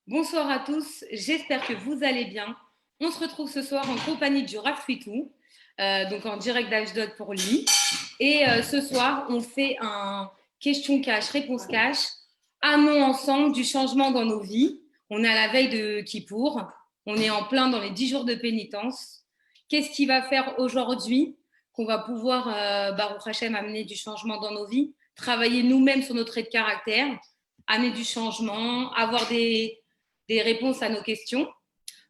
Bonsoir à tous, j'espère que vous allez bien. On se retrouve ce soir en compagnie du Rav Twitou, donc en direct d'Ashdod pour lui. Et ce soir, on fait un question cash, réponse cash, amont ensemble du changement dans nos vies. On est à la veille de Kippour, on est en plein dans les 10 jours de pénitence. Qu'est-ce qui va faire aujourd'hui qu'on va pouvoir, Baruch Hashem, amener du changement dans nos vies, travailler nous-mêmes sur nos traits de caractère, amener du changement, avoir des réponses à nos questions.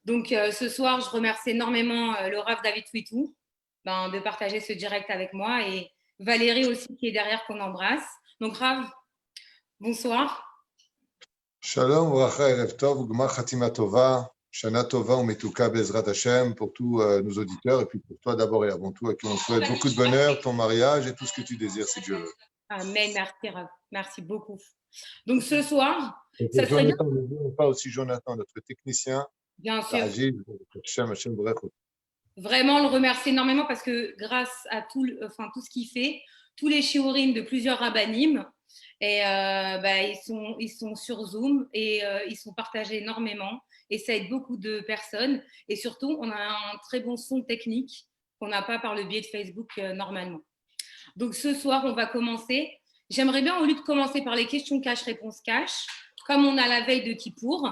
Donc ce soir, je remercie énormément le Rav David Twitou de partager ce direct avec moi et Valérie aussi qui est derrière qu'on embrasse. Donc Rav, bonsoir. Shalom, bracha, erev tov, gmar chatima tova, shana tova ou metuka bezrat Hashem pour tous nos auditeurs et puis pour toi d'abord et avant tout à qui on souhaite beaucoup de bonheur, ton mariage et tout ce que tu désires si Dieu veut. Amen, merci Rav, merci beaucoup. Donc ce soir, ça serait Jonathan, bien. Pas aussi Jonathan, notre technicien. Bien sûr. Hashem, vraiment le remercier énormément parce que grâce à tout ce qu'il fait, tous les shiurim de plusieurs rabbanim, et ils sont sur Zoom et ils sont partagés énormément et ça aide beaucoup de personnes et surtout on a un très bon son technique qu'on n'a pas par le biais de Facebook normalement. Donc ce soir on va commencer. J'aimerais bien, au lieu de commencer par les questions cash, réponses cash, comme on a la veille de Kippour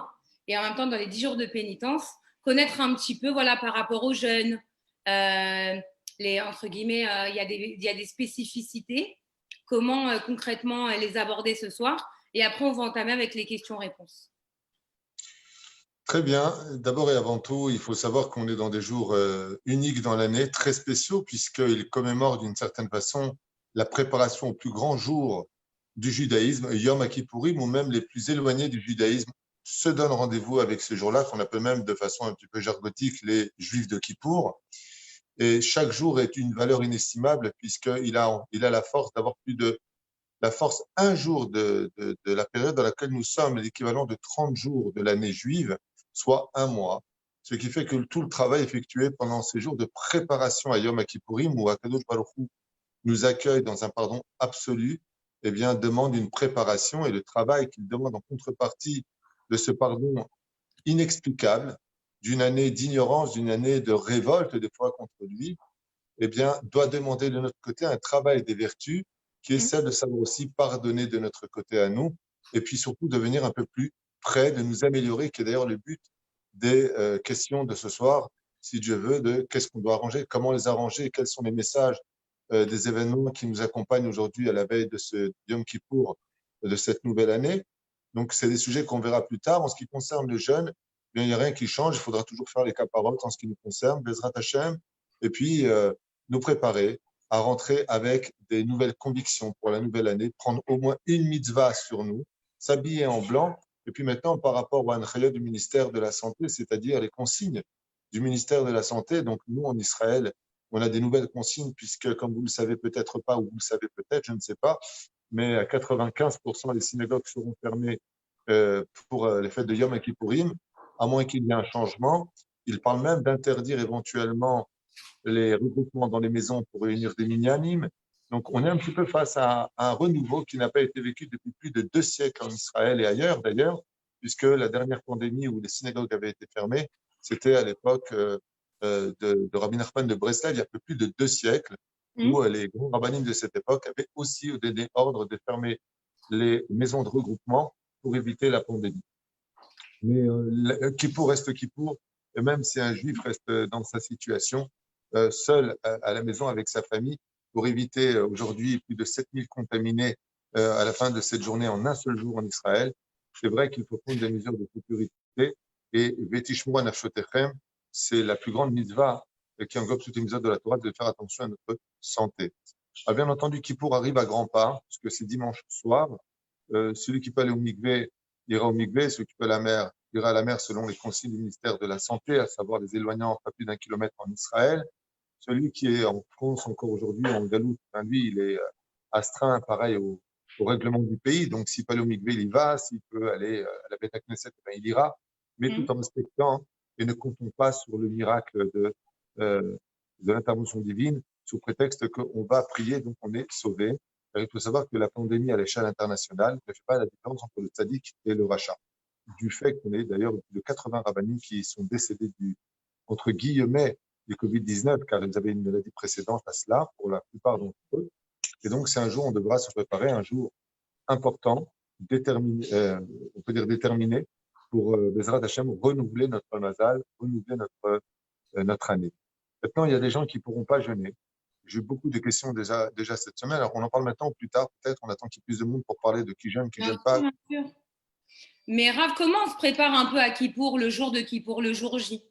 et en même temps dans les 10 jours de pénitence, connaître un petit peu voilà, par rapport aux jeunes, entre guillemets, il y a des spécificités, comment concrètement les aborder ce soir. Et après, on va entamer avec les questions-réponses. Très bien. D'abord et avant tout, il faut savoir qu'on est dans des jours uniques dans l'année, très spéciaux, puisqu'ils commémorent d'une certaine façon la préparation au plus grand jour du judaïsme, Yom Kippourim, ou même les plus éloignés du judaïsme se donnent rendez-vous avec ce jour-là, qu'on appelle même de façon un petit peu jargotique les Juifs de Kippour. Et chaque jour est une valeur inestimable, puisqu'il a la force d'avoir un jour de la période dans laquelle nous sommes, l'équivalent de 30 jours de l'année juive, soit un mois. Ce qui fait que tout le travail effectué pendant ces jours de préparation à Yom Kippourim, où Akadosh Baruch Hu nous accueille dans un pardon absolu, eh bien, demande une préparation et le travail qu'il demande en contrepartie de ce pardon inexplicable, d'une année d'ignorance, d'une année de révolte des fois contre lui, eh bien, doit demander de notre côté un travail des vertus qui est celle de savoir aussi pardonner de notre côté à nous et puis surtout devenir un peu plus près, de nous améliorer, qui est d'ailleurs le but des questions de ce soir, si Dieu veut, de qu'est-ce qu'on doit arranger, comment les arranger, quels sont les messages des événements qui nous accompagnent aujourd'hui à la veille de ce Yom Kippour de cette nouvelle année. Donc, c'est des sujets qu'on verra plus tard. En ce qui concerne les jeunes, bien, il n'y a rien qui change. Il faudra toujours faire les caparottes en ce qui nous concerne, Bezrat Hashem, et puis nous préparer à rentrer avec des nouvelles convictions pour la nouvelle année, prendre au moins une mitzvah sur nous, s'habiller en blanc, et puis maintenant par rapport au Anchayot du ministère de la Santé, c'est-à-dire les consignes du ministère de la Santé. Donc nous, en Israël, on a des nouvelles consignes puisque, comme vous le savez peut-être pas, ou vous le savez peut-être, je ne sais pas, mais à 95% des synagogues seront fermées pour les fêtes de Yom Kippourim, à moins qu'il y ait un changement. Il parle même d'interdire éventuellement les regroupements dans les maisons pour réunir des minyanim. Donc, on est un petit peu face à un renouveau qui n'a pas été vécu depuis plus de 2 siècles en Israël et ailleurs, d'ailleurs, puisque la dernière pandémie où les synagogues avaient été fermées, c'était à l'époque de Rabbi Nachman de Breslev, il y a un peu plus de 2 siècles, où les grands rabbinim de cette époque avaient aussi donné ordre de fermer les maisons de regroupement pour éviter la pandémie. Mais Kippour reste Kippour, et même si un juif reste dans sa situation, seul à la maison avec sa famille, pour éviter aujourd'hui plus de 7000 contaminés à la fin de cette journée en un seul jour en Israël, c'est vrai qu'il faut prendre des mesures de sécurité. Et Vetishmoa Nafshotechem, c'est la plus grande mitzvah qui englobe toutes les mitzvahs de la Torah, de faire attention à notre santé. Ah, bien entendu, Kippour arrive à grands pas, puisque c'est dimanche soir. Celui qui peut aller au mikvé ira au mikvé, celui qui peut aller à la mer ira à la mer selon les consignes du ministère de la Santé, à savoir les éloignants pas plus d'1 kilomètre en Israël. Celui qui est en France encore aujourd'hui, en Galoute, ben lui, il est astreint pareil au règlement du pays. Donc, s'il peut aller au mikvé, il y va. S'il peut aller à la Beth Knesset, ben, il ira. Mais tout en respectant et ne comptons pas sur le miracle de l'intervention divine sous prétexte qu'on va prier, donc on est sauvé. Il faut savoir que la pandémie à l'échelle internationale ne fait pas la différence entre le tzaddik et le rachat. du fait qu'on ait d'ailleurs plus de 80 rabbinim qui sont décédés entre guillemets, du Covid-19, car ils avaient une maladie précédente à cela, pour la plupart d'entre eux. Et donc, c'est un jour où on devra se préparer, un jour important, déterminé, on peut dire déterminé, pour Bezrat Hashem, renouveler notre mazal, renouveler notre année. Maintenant, il y a des gens qui ne pourront pas jeûner. J'ai eu beaucoup de questions déjà cette semaine. Alors, on en parle maintenant ou plus tard. Peut-être on attend qu'il y ait plus de monde pour parler de qui jeûne, qui ne jeûne pas. Bien sûr. Mais Rav, comment on se prépare un peu à Kippour, le jour de Kippour, le jour J?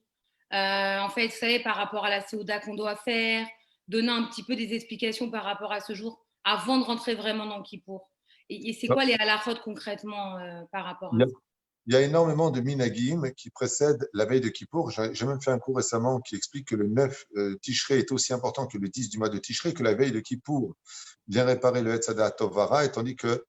En fait, vous savez, par rapport à la Séouda qu'on doit faire, donner un petit peu des explications par rapport à ce jour avant de rentrer vraiment dans Kippour. Et c'est quoi les halakhot concrètement par rapport Il à y a, ça? il y a énormément de minagim qui précèdent la veille de Kippour. J'ai même fait un cours récemment qui explique que le 9 Tishré est aussi important que le 10 du mois de Tishré, que la veille de Kippour vient réparer le Hetzada Tovara, et tandis que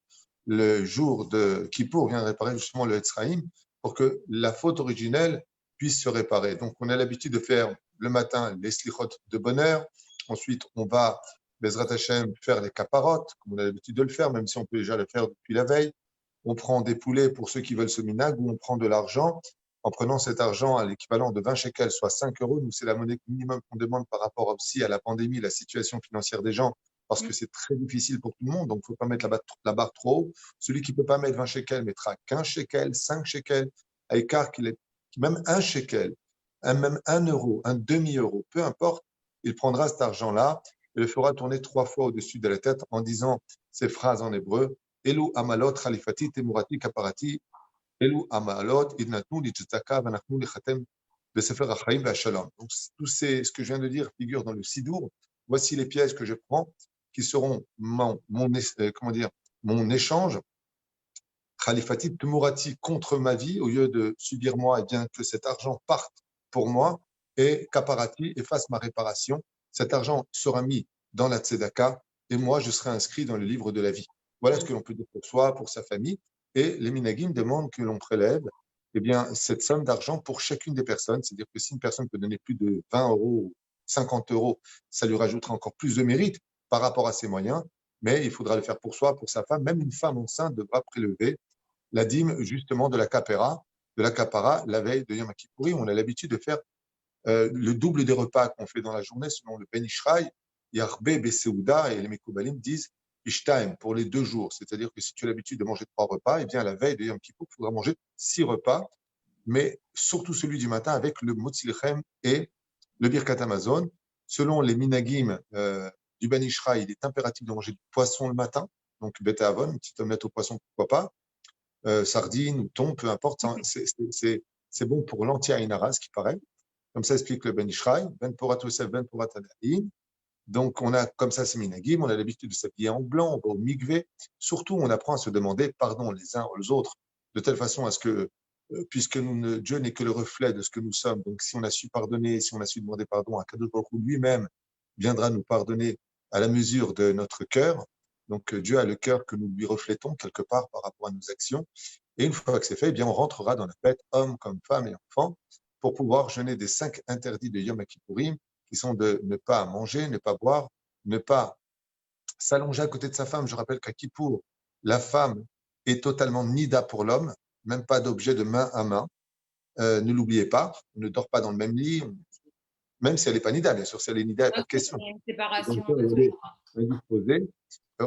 le jour de Kippour vient réparer justement le Hetzraïm pour que la faute originelle puisse se réparer. Donc, on a l'habitude de faire le matin les slichot de bonheur. Ensuite, on va, Bezrat Hashem, faire les kaparot, comme on a l'habitude de le faire, même si on peut déjà le faire depuis la veille. On prend des poulets pour ceux qui veulent ce minag, ou on prend de l'argent. En prenant cet argent à l'équivalent de 20 shekels, soit 5 euros, nous, c'est la monnaie minimum qu'on demande par rapport aussi à la pandémie, la situation financière des gens, parce que c'est très difficile pour tout le monde, donc il ne faut pas mettre la barre trop haut. Celui qui ne peut pas mettre 20 shekels mettra 15 shekels, 5 shekels, à écart qu'il est même un shekel, même 1 euro, un demi-euro, peu importe, il prendra cet argent-là et le fera tourner 3 fois au-dessus de la tête en disant ces phrases en hébreu: Elu amalot khalifati temurati kaparati, Elu amalot idnatnu litzaka vanachnu lichatem besefer hachaim ve'ashalom. Donc, tout ce que je viens de dire figure dans le Sidour. Voici les pièces que je prends qui seront comment dire, mon échange. Khalifati temurati, contre ma vie, au lieu de subir moi, et bien que cet argent parte pour moi, et kaparati, efface ma réparation. Cet argent sera mis dans la tzedaka et moi, je serai inscrit dans le livre de la vie. Voilà ce que l'on peut dire pour soi, pour sa famille. Et les minagim demandent que l'on prélève eh bien, cette somme d'argent pour chacune des personnes. C'est-à-dire que si une personne peut donner plus de 20 euros, 50 euros, ça lui rajoutera encore plus de mérite par rapport à ses moyens. Mais il faudra le faire pour soi, pour sa femme. Même une femme enceinte devra prélever la dîme justement de la capara, la veille de Yom Kippourim. On a l'habitude de faire le double des repas qu'on fait dans la journée selon le Ben Ishraï. Yarbe Beseuda et les Mekoubalim disent Ishtaim pour les 2 jours. C'est-à-dire que si tu as l'habitude de manger 3 repas, eh bien, la veille de Yom Kippour, il faudra manger 6 repas, mais surtout celui du matin avec le Motzilchem et le Birkat Hamazon. Selon les minagim du Ben Ishraï, il est impératif de manger du poisson le matin, donc Beta Avon, une petite omelette au poisson, pourquoi pas, sardines ou thon, peu importe, c'est bon pour l'anti-Aïnara, ce qui paraît. Comme ça explique le Ben Ishraï, Ben Porat Yosef, Ben Porat Adaïn. Donc, on a comme ça ces minagim, on a l'habitude de s'habiller en blanc, on va au mikvé. Surtout, on apprend à se demander pardon les uns aux autres, de telle façon à ce que, puisque Dieu n'est que le reflet de ce que nous sommes, donc si on a su pardonner, si on a su demander pardon à Kadosh Baruch Hu lui-même, viendra nous pardonner à la mesure de notre cœur. Donc, Dieu a le cœur que nous lui reflétons quelque part par rapport à nos actions. Et une fois que c'est fait, eh bien, on rentrera dans la fête, hommes comme femmes et enfants, pour pouvoir jeûner des 5 interdits de Yom Kippourim, qui sont de ne pas manger, ne pas boire, ne pas s'allonger à côté de sa femme. Je rappelle qu'à Kippour, la femme est totalement nida pour l'homme, même pas d'objet de main à main. Ne l'oubliez pas, on ne dort pas dans le même lit, même si elle n'est pas nida, bien sûr, si elle est nida, il n'y a pas de question. Il y a une séparation Donc, de ce elle est jour-là. indisposée.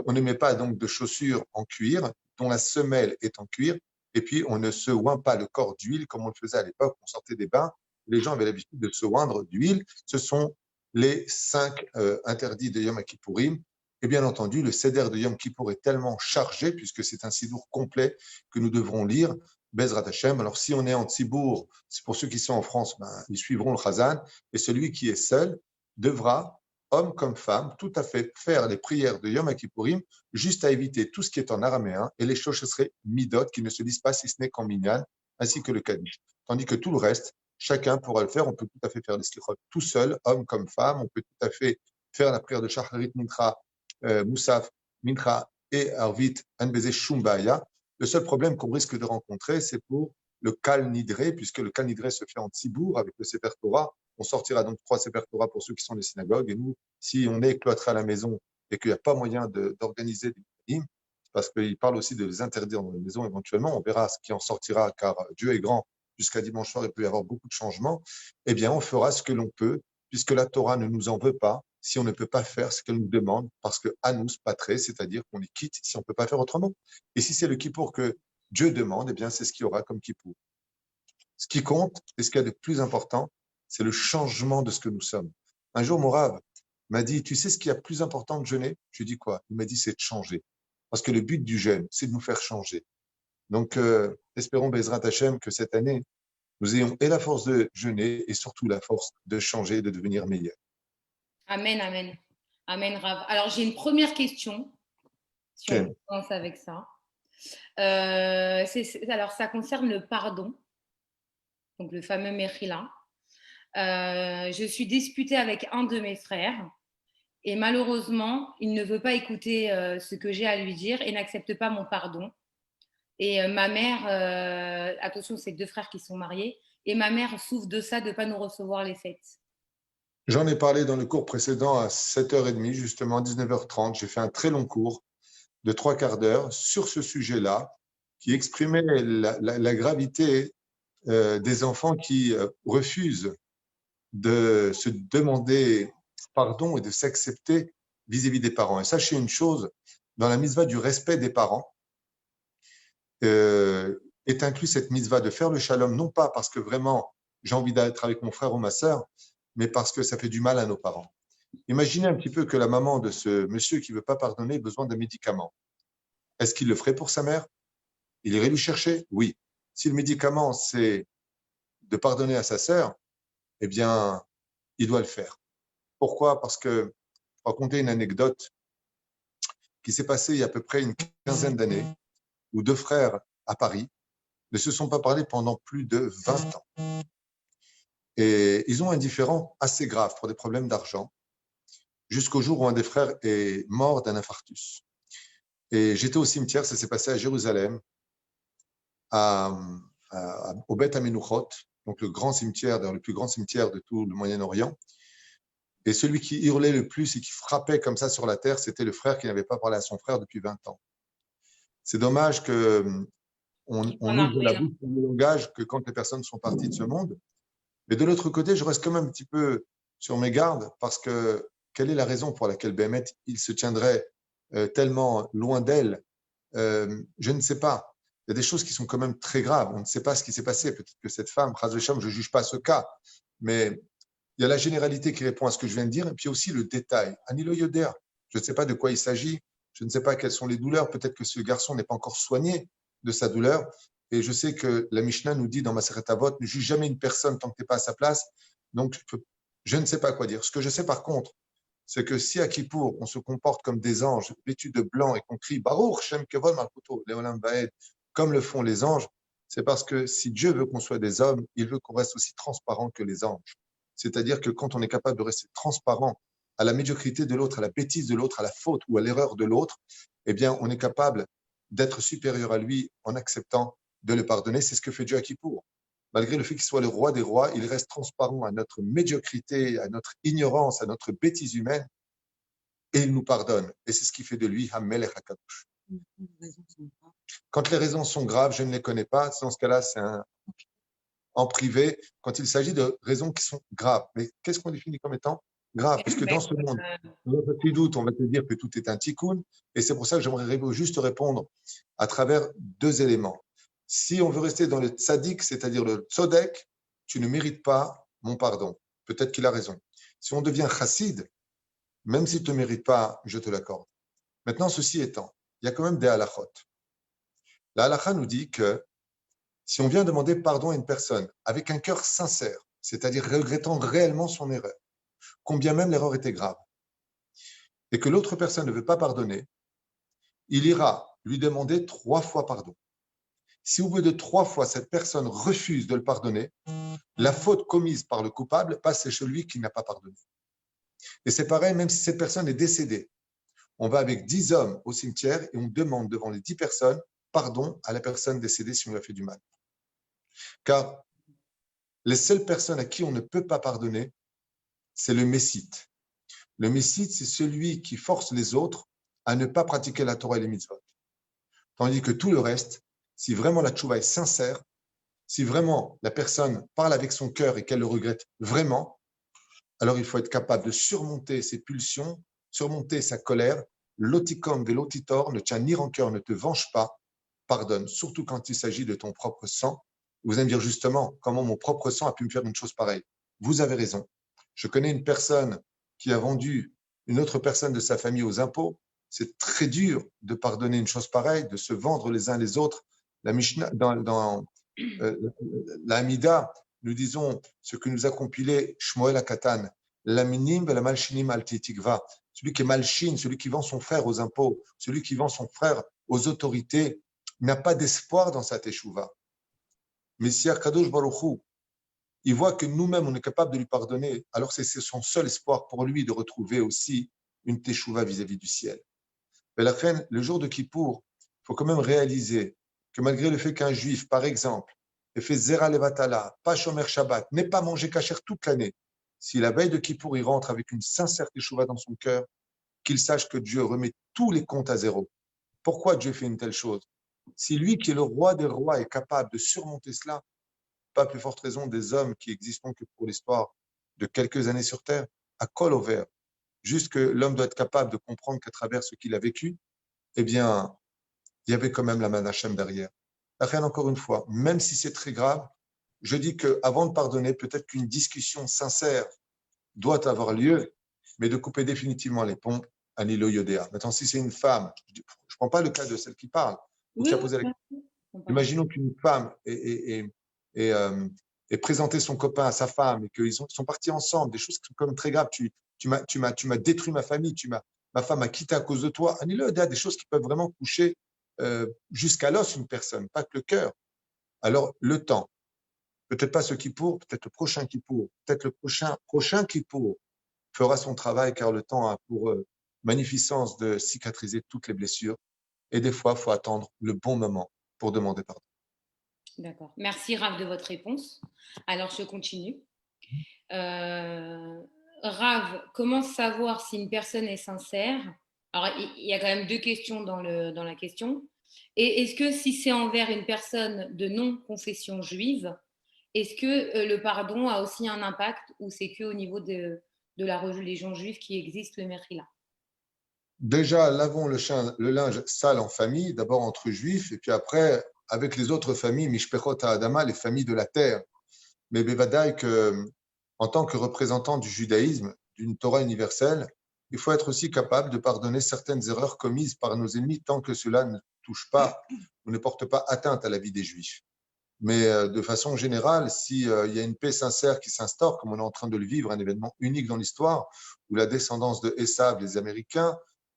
On ne met pas donc de chaussures en cuir, dont la semelle est en cuir, et puis on ne se oint pas le corps d'huile comme on le faisait à l'époque. On sortait des bains, les gens avaient l'habitude de se oindre d'huile. Ce sont les 5 interdits de Yom Kippourim. Et bien entendu, le Seder de Yom Kippour est tellement chargé, puisque c'est un sidour complet que nous devrons lire, Bezrat Hashem. Alors si on est en Tzibour, c'est pour ceux qui sont en France, ben, ils suivront le Chazan, et celui qui est seul devra, homme comme femme, tout à fait faire les prières de Yom Kippourim, juste à éviter tout ce qui est en araméen et les choses seraient midot, qui ne se lisent pas si ce n'est qu'en minyan, ainsi que le Kaddish. Tandis que tout le reste, chacun pourra le faire. On peut tout à fait faire les slichot tout seul, homme comme femme. On peut tout à fait faire la prière de Shacharit Mincha, Moussaf, Mincha et Arvit, Anbeze Shumbaya. Le seul problème qu'on risque de rencontrer, c'est pour le Kal Nidré, puisque le Kal Nidré se fait en Tzibour avec le Sefer Torah. On sortira donc 3 Sefer Torah pour ceux qui sont des synagogues. Et nous, si on est cloîtré à la maison et qu'il n'y a pas moyen d'organiser des minyanim, parce qu'il parle aussi de les interdire dans la maison éventuellement. On verra ce qui en sortira, car Dieu est grand. Jusqu'à dimanche soir, il peut y avoir beaucoup de changements. Eh bien, on fera ce que l'on peut, puisque la Torah ne nous en veut pas si on ne peut pas faire ce qu'elle nous demande, parce que anus patré, c'est-à-dire qu'on les quitte si on ne peut pas faire autrement. Et si c'est le kippour que Dieu demande, eh bien, c'est ce qu'il y aura comme kippour. Ce qui compte, et ce qu'il y a de plus important, c'est le changement de ce que nous sommes. Un jour, mon Rav m'a dit, tu sais ce qui est plus important de jeûner? Je lui ai dit quoi? Il m'a dit, c'est de changer. Parce que le but du jeûne, c'est de nous faire changer. Donc, espérons, Bezrat Hashem, que cette année, nous ayons et la force de jeûner et surtout la force de changer et de devenir meilleurs. Amen, amen. Amen, Rav. Alors, j'ai une première question, si on commence avec ça. Alors, ça concerne le pardon, donc le fameux Mechila. Je suis disputée avec un de mes frères et malheureusement, il ne veut pas écouter ce que j'ai à lui dire et n'accepte pas mon pardon. Et ma mère, attention, c'est 2 frères qui sont mariés, et ma mère souffre de ça, de ne pas nous recevoir les fêtes. J'en ai parlé dans le cours précédent à 7h30, justement, à 19h30. J'ai fait un très long cours de 3/4 d'heure sur ce sujet-là, qui exprimait la gravité des enfants qui refusent de se demander pardon et de s'accepter vis-à-vis des parents. Et sachez une chose, dans la mitzvah du respect des parents, est inclus cette mitzvah de faire le shalom, non pas parce que vraiment j'ai envie d'être avec mon frère ou ma sœur, mais parce que ça fait du mal à nos parents. Imaginez un petit peu que la maman de ce monsieur qui ne veut pas pardonner ait besoin de médicaments. Est-ce qu'il le ferait pour sa mère? Il irait lui chercher? Oui. Si le médicament, c'est de pardonner à sa sœur, eh bien, il doit le faire. Pourquoi? Parce que je vais raconter une anecdote qui s'est passée il y a à peu près une quinzaine d'années, où 2 frères à Paris ne se sont pas parlé pendant plus de 20 ans. Et ils ont un différend assez grave pour des problèmes d'argent, jusqu'au jour où un des frères est mort d'un infarctus. Et j'étais au cimetière, ça s'est passé à Jérusalem, au Beth Amenuchot, donc le grand cimetière, le plus grand cimetière de tout le Moyen-Orient. Et celui qui hurlait le plus et qui frappait comme ça sur la terre, c'était le frère qui n'avait pas parlé à son frère depuis 20 ans. C'est dommage qu'on ouvre la bouche pour le langage que quand les personnes sont parties de ce monde. Mais de l'autre côté, je reste quand même un petit peu sur mes gardes parce que quelle est la raison pour laquelle Béhémet, il se tiendrait tellement loin d'elle? Je ne sais pas. Il y a des choses qui sont quand même très graves. On ne sait pas ce qui s'est passé. Peut-être que cette femme, Chaz v'Shalom, je ne juge pas ce cas, mais il y a la généralité qui répond à ce que je viens de dire, et puis aussi le détail. Anilo Yoder, je ne sais pas de quoi il s'agit, je ne sais pas quelles sont les douleurs, peut-être que ce garçon n'est pas encore soigné de sa douleur, et je sais que la Mishnah nous dit dans Maseret Avot, ne juge jamais une personne tant que tu n'es pas à sa place, donc je ne sais pas quoi dire. Ce que je sais par contre, c'est que si à Kippour, on se comporte comme des anges, vêtus de blanc, et qu'on crie Baruch Shem Kevod Malkuto, Leolam Vaed, comme le font les anges, c'est parce que si Dieu veut qu'on soit des hommes, il veut qu'on reste aussi transparent que les anges. C'est-à-dire que quand on est capable de rester transparent à la médiocrité de l'autre, à la bêtise de l'autre, à la faute ou à l'erreur de l'autre, eh bien, on est capable d'être supérieur à lui en acceptant de le pardonner. C'est ce que fait Dieu à Kippour. Malgré le fait qu'il soit le roi des rois, il reste transparent à notre médiocrité, à notre ignorance, à notre bêtise humaine, et il nous pardonne. Et c'est ce qui fait de lui Hamelech HaKadosh. Quand les raisons sont graves, je ne les connais pas. Dans ce cas-là, c'est en privé, quand il s'agit de raisons qui sont graves. Mais qu'est-ce qu'on définit comme étant grave? Parce que dans ce monde, dans notre doute, on va te dire que tout est un tikkun. Et c'est pour ça que j'aimerais juste répondre à travers 2 éléments. Si on veut rester dans le tzaddik, c'est-à-dire le tzodek, tu ne mérites pas mon pardon. Peut-être qu'il a raison. Si on devient chassid, même s'il ne te mérite pas, je te l'accorde. Maintenant, ceci étant, il y a quand même des halachot. La halakha nous dit que si on vient demander pardon à une personne avec un cœur sincère, c'est-à-dire regrettant réellement son erreur, combien même l'erreur était grave, et que l'autre personne ne veut pas pardonner, il ira lui demander 3 fois pardon. Si au bout de 3 fois, cette personne refuse de le pardonner, la faute commise par le coupable passe chez celui qui n'a pas pardonné. Et c'est pareil, même si cette personne est décédée, on va avec 10 hommes au cimetière et on demande devant les 10 personnes pardon à la personne décédée si on lui a fait du mal. Car les seules personnes à qui on ne peut pas pardonner, c'est le messite. Le messite, c'est celui qui force les autres à ne pas pratiquer la Torah et les mitzvot. Tandis que tout le reste, si vraiment la tchouva est sincère, si vraiment la personne parle avec son cœur et qu'elle le regrette vraiment, alors il faut être capable de surmonter ses pulsions, surmonter sa colère. L'oticum velotitor, ne tient ni rancœur, ne te venge pas, pardonne, surtout quand il s'agit de ton propre sang. Vous allez me dire justement, comment mon propre sang a pu me faire une chose pareille? Vous avez raison. Je connais une personne qui a vendu une autre personne de sa famille aux impôts. C'est très dur de pardonner une chose pareille, de se vendre les uns les autres. La Mishnah, dans la Hamida, nous disons ce que nous a compilé Shmuel Akatan, la minim la malchinim al titikva, celui qui est malchine, celui qui vend son frère aux impôts, celui qui vend son frère aux autorités, n'a pas d'espoir dans sa teshuva. Mais si Akadosh Baruch Hu, il voit que nous-mêmes, on est capable de lui pardonner, alors c'est son seul espoir pour lui de retrouver aussi une teshuva vis-à-vis du ciel. Mais la fin, le jour de Kippour, il faut quand même réaliser que malgré le fait qu'un juif, par exemple, ait fait Zera Levatala, pas Shomer Shabbat, n'ait pas mangé kasher toute l'année, si la veille de Kippour, il rentre avec une sincère teshuva dans son cœur, qu'il sache que Dieu remet tous les comptes à zéro. Pourquoi Dieu fait une telle chose? Si lui, qui est le roi des rois, est capable de surmonter cela, pas plus forte raison des hommes qui existent que pour l'histoire de quelques années sur Terre, à col au vert. Juste que l'homme doit être capable de comprendre qu'à travers ce qu'il a vécu, eh bien, il y avait quand même la main d'Hachem derrière. Rien encore une fois, même si c'est très grave, je dis qu'avant de pardonner, peut-être qu'une discussion sincère doit avoir lieu, mais de couper définitivement les ponts à Nilo Yodéa. Maintenant, si c'est une femme, je ne prends pas le cas de celle qui parle, ou qui a posé la question. Imaginons qu'une femme ait présenté son copain à sa femme et qu'ils sont partis ensemble, des choses qui sont comme très graves. Tu m'as détruit ma famille, ma femme m'a quitté à cause de toi. Annie-le, des choses qui peuvent vraiment toucher jusqu'à l'os une personne, pas que le cœur. Alors, le temps, peut-être pas ce qui pour, peut-être le prochain qui pour, peut-être le prochain qui pour fera son travail car le temps a pour magnificence de cicatriser toutes les blessures. Et des fois, il faut attendre le bon moment pour demander pardon. D'accord. Merci Rav de votre réponse. Alors je continue. Rav, comment savoir si une personne est sincère? Alors il y a quand même deux questions dans la question. Et est-ce que si c'est envers une personne de non-confession juive, est-ce que le pardon a aussi un impact ou c'est qu'au niveau de la religion juive qui existe le Mechila? Déjà, lavons le linge sale en famille, d'abord entre juifs, et puis après, avec les autres familles, Mishpechot Adama, les familles de la terre. Mais Bevadaï, en tant que représentant du judaïsme, d'une Torah universelle, il faut être aussi capable de pardonner certaines erreurs commises par nos ennemis tant que cela ne touche pas ou ne porte pas atteinte à la vie des juifs. Mais de façon générale, s'il y a une paix sincère qui s'instaure, comme on est en train de le vivre, un événement unique dans l'histoire, où la descendance de Esav, les Américains,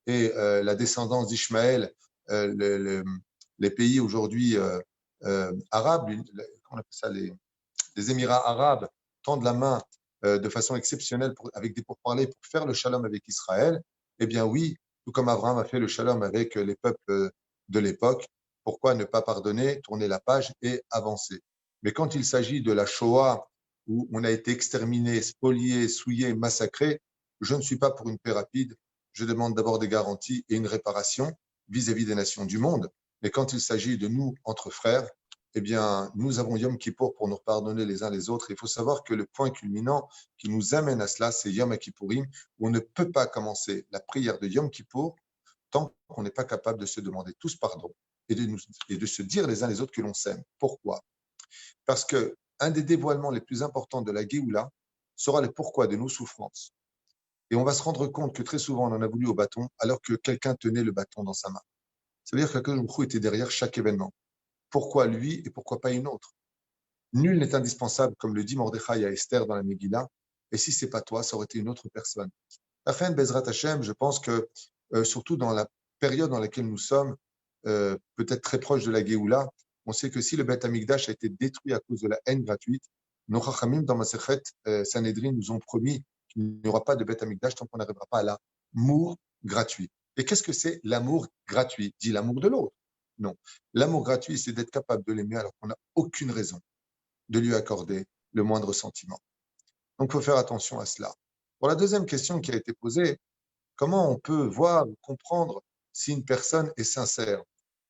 et la descendance d'Ishmaël, les pays aujourd'hui arabes, on appelle ça les Émirats arabes, tendent la main de façon exceptionnelle avec des pourparlers pour faire le shalom avec Israël, eh bien oui, tout comme Abraham a fait le shalom avec les peuples de l'époque, pourquoi ne pas pardonner, tourner la page et avancer? Mais quand il s'agit de la Shoah, où on a été exterminé, spolié, souillé, massacré, je ne suis pas pour une paix rapide. Je demande d'abord des garanties et une réparation vis-à-vis des nations du monde. Mais quand il s'agit de nous, entre frères, eh bien, nous avons Yom Kippour pour nous pardonner les uns les autres. Il faut savoir que le point culminant qui nous amène à cela, c'est Yom Kippourim, où on ne peut pas commencer la prière de Yom Kippour tant qu'on n'est pas capable de se demander tous pardon et de se dire les uns les autres que l'on s'aime. Pourquoi? Parce que un des dévoilements les plus importants de la Géoula sera le pourquoi de nos souffrances. Et on va se rendre compte que très souvent, on en a voulu au bâton alors que quelqu'un tenait le bâton dans sa main. Ça veut dire que Akadosh Baruch Hu était derrière chaque événement. Pourquoi lui et pourquoi pas une autre? Nul n'est indispensable, comme le dit Mordechai à Esther dans la Megillah. Et si c'est pas toi, ça aurait été une autre personne. La fin de Bezrat Hashem, je pense que, surtout dans la période dans laquelle nous sommes, peut-être très proche de la Géoula, on sait que si le Beth Amikdash a été détruit à cause de la haine gratuite, nos Chachamim dans Masechet Sanhedrin nous ont promis qu'il n'y aura pas de Beth Amikdash tant qu'on n'arrivera pas à l'amour gratuit. Et qu'est-ce que c'est l'amour gratuit? Dit l'amour de l'autre? Non. L'amour gratuit, c'est d'être capable de l'aimer alors qu'on n'a aucune raison de lui accorder le moindre sentiment. Donc, il faut faire attention à cela. Pour la deuxième question qui a été posée, comment on peut voir, comprendre si une personne est sincère?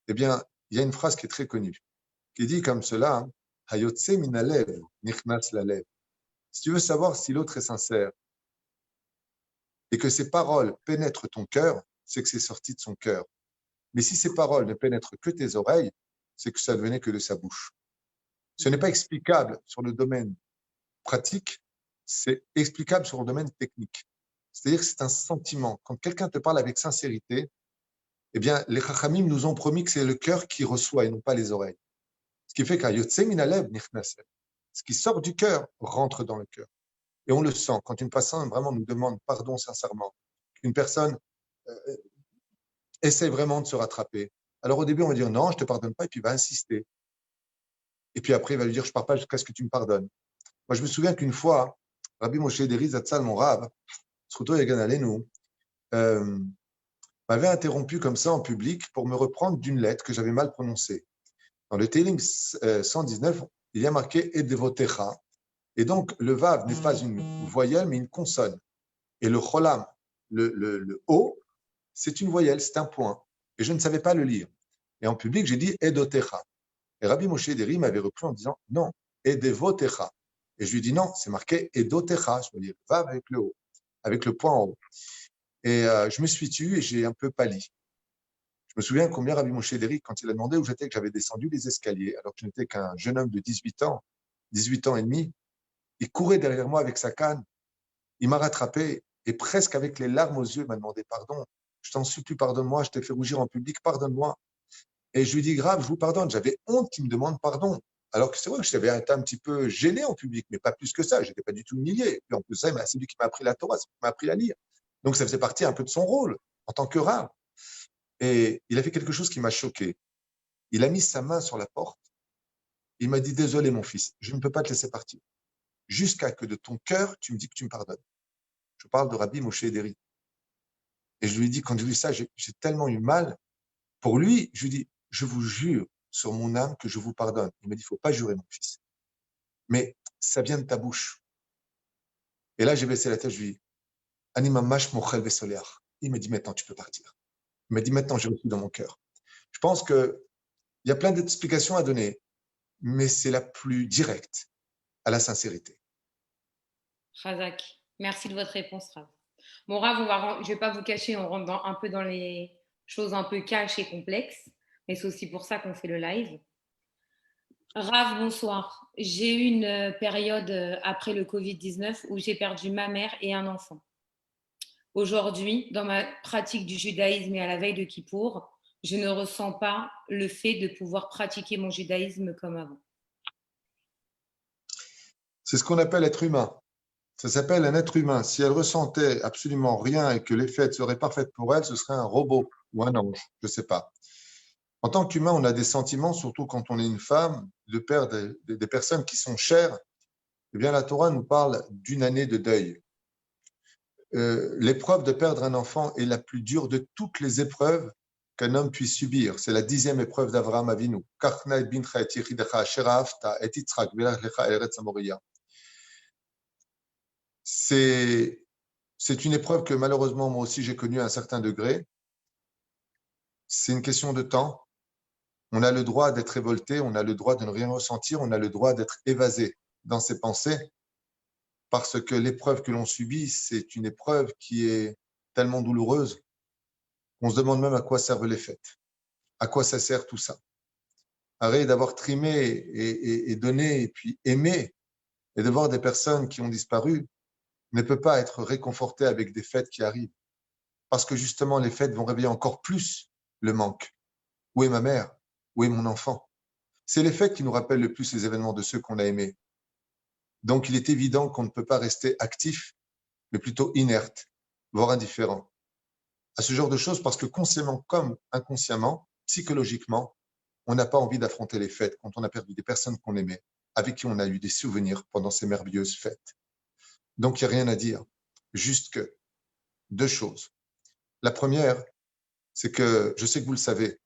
Eh bien, il y a une phrase qui est très connue, qui dit comme cela, hein, Hayotse minalev, nichnas lalev. Si tu veux savoir si l'autre est sincère et que ses paroles pénètrent ton cœur, c'est que c'est sorti de son cœur. Mais si ces paroles ne pénètrent que tes oreilles, c'est que ça ne venait que de sa bouche. Ce n'est pas explicable sur le domaine pratique, c'est explicable sur le domaine technique. C'est-à-dire que c'est un sentiment. Quand quelqu'un te parle avec sincérité, eh bien, les chachamim nous ont promis que c'est le cœur qui reçoit et non pas les oreilles. Ce qui fait qu'à Yotse Minalev Nichnasel, ce qui sort du cœur rentre dans le cœur. Et on le sent quand une personne vraiment nous demande pardon sincèrement, qu'une personne essaie vraiment de se rattraper. Alors au début, on va dire non, je ne te pardonne pas, et puis il va insister. Et puis après, il va lui dire je ne pars pas jusqu'à ce que tu me pardonnes. Moi, je me souviens qu'une fois, Rabbi Moshe Deri Zatzal, mon rab, Zchuto Yagan Aleinu, m'avait interrompu comme ça en public pour me reprendre d'une lettre que j'avais mal prononcée. Dans le Télim 119, il y a marqué Edevotecha. Et donc, le Vav n'est pas une voyelle, mais une consonne. Et le Cholam, le O, c'est une voyelle, c'est un point. Et je ne savais pas le lire. Et en public, j'ai dit Edotecha. Et Rabbi Moshe Deri m'avait repris en disant non, Edevotecha. Et je lui ai dit non, c'est marqué Edotecha. Je me dis Vav avec le O, avec le point en haut. Et je me suis tué et j'ai un peu pâli. Je me souviens combien Rabbi Moshe Deri, quand il a demandé où j'étais, que j'avais descendu les escaliers, alors que je n'étais qu'un jeune homme de 18 ans et demi, il courait derrière moi avec sa canne, il m'a rattrapé et presque avec les larmes aux yeux, il m'a demandé pardon. Je t'en supplie, pardonne-moi, je t'ai fait rougir en public, pardonne-moi. Et je lui dis grave, je vous pardonne. J'avais honte qu'il me demande pardon. Alors que c'est vrai que j'avais été un petit peu gêné en public, mais pas plus que ça. Je n'étais pas du tout humilié. Et puis en plus, ça, c'est lui qui m'a appris la Torah, c'est lui qui m'a appris à lire. Donc ça faisait partie un peu de son rôle en tant que rab. Et il a fait quelque chose qui m'a choqué. Il a mis sa main sur la porte. Il m'a dit désolé mon fils, je ne peux pas te laisser partir. Jusqu'à que de ton cœur, tu me dis que tu me pardonnes. Je parle de Rabbi Moshe Deri. Et je lui ai dit, quand j'ai vu ça, j'ai tellement eu mal. Pour lui, je lui dis, je vous jure sur mon âme que je vous pardonne. Il m'a dit, il ne faut pas jurer, mon fils. Mais ça vient de ta bouche. Et là, j'ai baissé la tête, je lui ai dit, Anima mash mochel vesoleach. Il m'a dit, maintenant, tu peux partir. Il m'a dit, maintenant, j'ai reçu dans mon cœur. Je pense qu'il y a plein d'explications à donner, mais c'est la plus directe à la sincérité. Razak, merci de votre réponse, Rav. Bon, Rav, je ne vais pas vous cacher, on rentre un peu dans les choses un peu cash et complexes, mais c'est aussi pour ça qu'on fait le live. Rav, bonsoir. J'ai eu une période après le Covid-19 où j'ai perdu ma mère et un enfant. Aujourd'hui, dans ma pratique du judaïsme et à la veille de Kippour, je ne ressens pas le fait de pouvoir pratiquer mon judaïsme comme avant. C'est ce qu'on appelle être humain. Ça s'appelle un être humain. Si elle ressentait absolument rien et que les fêtes seraient parfaites pour elle, ce serait un robot ou un ange, je ne sais pas. En tant qu'humain, on a des sentiments, surtout quand on est une femme, de perdre des personnes qui sont chères. Eh bien, la Torah nous parle d'une année de deuil. L'épreuve de perdre un enfant est la plus dure de toutes les épreuves qu'un homme puisse subir. C'est la 10e épreuve d'Avraham Avinu. C'est une épreuve que malheureusement, moi aussi, j'ai connue à un certain degré. C'est une question de temps. On a le droit d'être révolté, on a le droit de ne rien ressentir, on a le droit d'être évasé dans ses pensées, parce que l'épreuve que l'on subit, c'est une épreuve qui est tellement douloureuse qu'on se demande même à quoi servent les fêtes, à quoi ça sert tout ça. Arrête d'avoir trimé et donné et puis aimé et de voir des personnes qui ont disparu ne peut pas être réconforté avec des fêtes qui arrivent, parce que justement les fêtes vont réveiller encore plus le manque. Où est ma mère? Où est mon enfant? C'est les fêtes qui nous rappellent le plus les événements de ceux qu'on a aimés. Donc, il est évident qu'on ne peut pas rester actif, mais plutôt inerte, voire indifférent à ce genre de choses, parce que consciemment comme inconsciemment, psychologiquement, on n'a pas envie d'affronter les fêtes quand on a perdu des personnes qu'on aimait, avec qui on a eu des souvenirs pendant ces merveilleuses fêtes. Donc, il n'y a rien à dire, juste que deux choses. La première, c'est que je sais que vous le savez,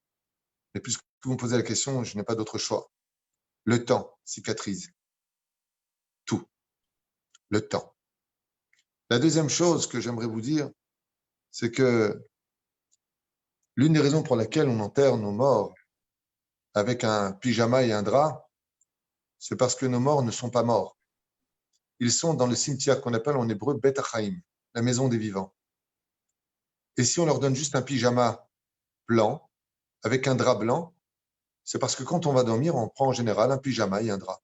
mais puisque vous me posez la question, je n'ai pas d'autre choix. Le temps cicatrise tout. Le temps. La deuxième chose que j'aimerais vous dire, c'est que l'une des raisons pour laquelle on enterre nos morts, avec un pyjama et un drap, c'est parce que nos morts ne sont pas morts. Ils sont dans le cimetière qu'on appelle en hébreu Bet Hachaim, la maison des vivants. Et si on leur donne juste un pyjama blanc, avec un drap blanc, c'est parce que quand on va dormir, on prend en général un pyjama et un drap.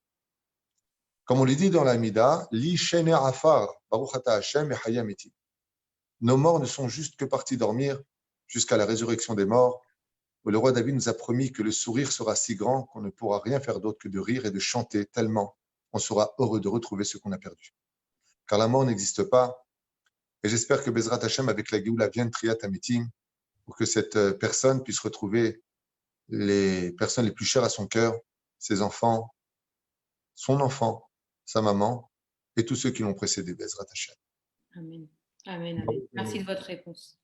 Comme on le dit dans la Mida, Li Shene Afar, Baruch Ata Hashem et Hayamiti. Nos morts ne sont juste que partis dormir jusqu'à la résurrection des morts, où le roi David nous a promis que le sourire sera si grand qu'on ne pourra rien faire d'autre que de rire et de chanter tellement on sera heureux de retrouver ce qu'on a perdu. Car la mort n'existe pas, et j'espère que Bezrat Hashem, avec la Géoula, vient de Triat Amitim, pour que cette personne puisse retrouver les personnes les plus chères à son cœur, ses enfants, son enfant, sa maman, et tous ceux qui l'ont précédé, Bezrat Hashem. Amen. Amen, amen. Merci de votre réponse.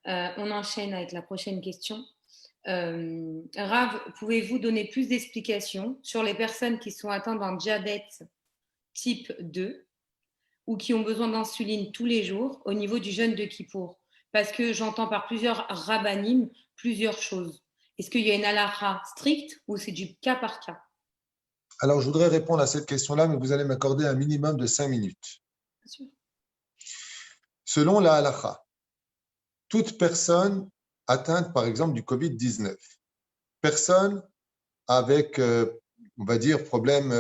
On enchaîne avec la prochaine question. Rav, pouvez-vous donner plus d'explications sur les personnes qui sont atteintes d'un diabète type 2 ou qui ont besoin d'insuline tous les jours au niveau du jeûne de Kippour? Parce que j'entends par plusieurs rabbanim plusieurs choses. Est-ce qu'il y a une halakha stricte ou c'est du cas par cas? Alors, je voudrais répondre à cette question-là, mais vous allez m'accorder un minimum de 5 minutes. Bien sûr. Selon la halakha, toute personne atteinte, par exemple, du Covid-19, personne avec, on va dire, problème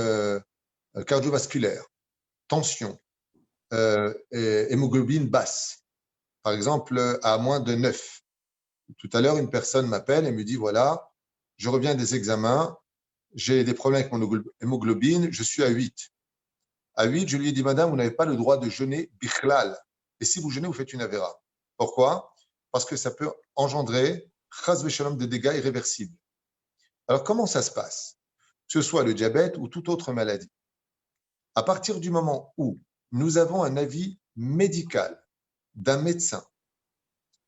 cardiovasculaire, tension, hémoglobine basse, par exemple, à moins de 9. Tout à l'heure, une personne m'appelle et me dit, voilà, je reviens des examens, j'ai des problèmes avec mon hémoglobine, je suis à 8. À 8, je lui ai dit, madame, vous n'avez pas le droit de jeûner bichlal. Et si vous jeûnez, vous faites une avéra. Pourquoi? Parce que ça peut engendrer, chas v'shalom, des dégâts irréversibles. Alors, comment ça se passe? Que ce soit le diabète ou toute autre maladie. À partir du moment où nous avons un avis médical d'un médecin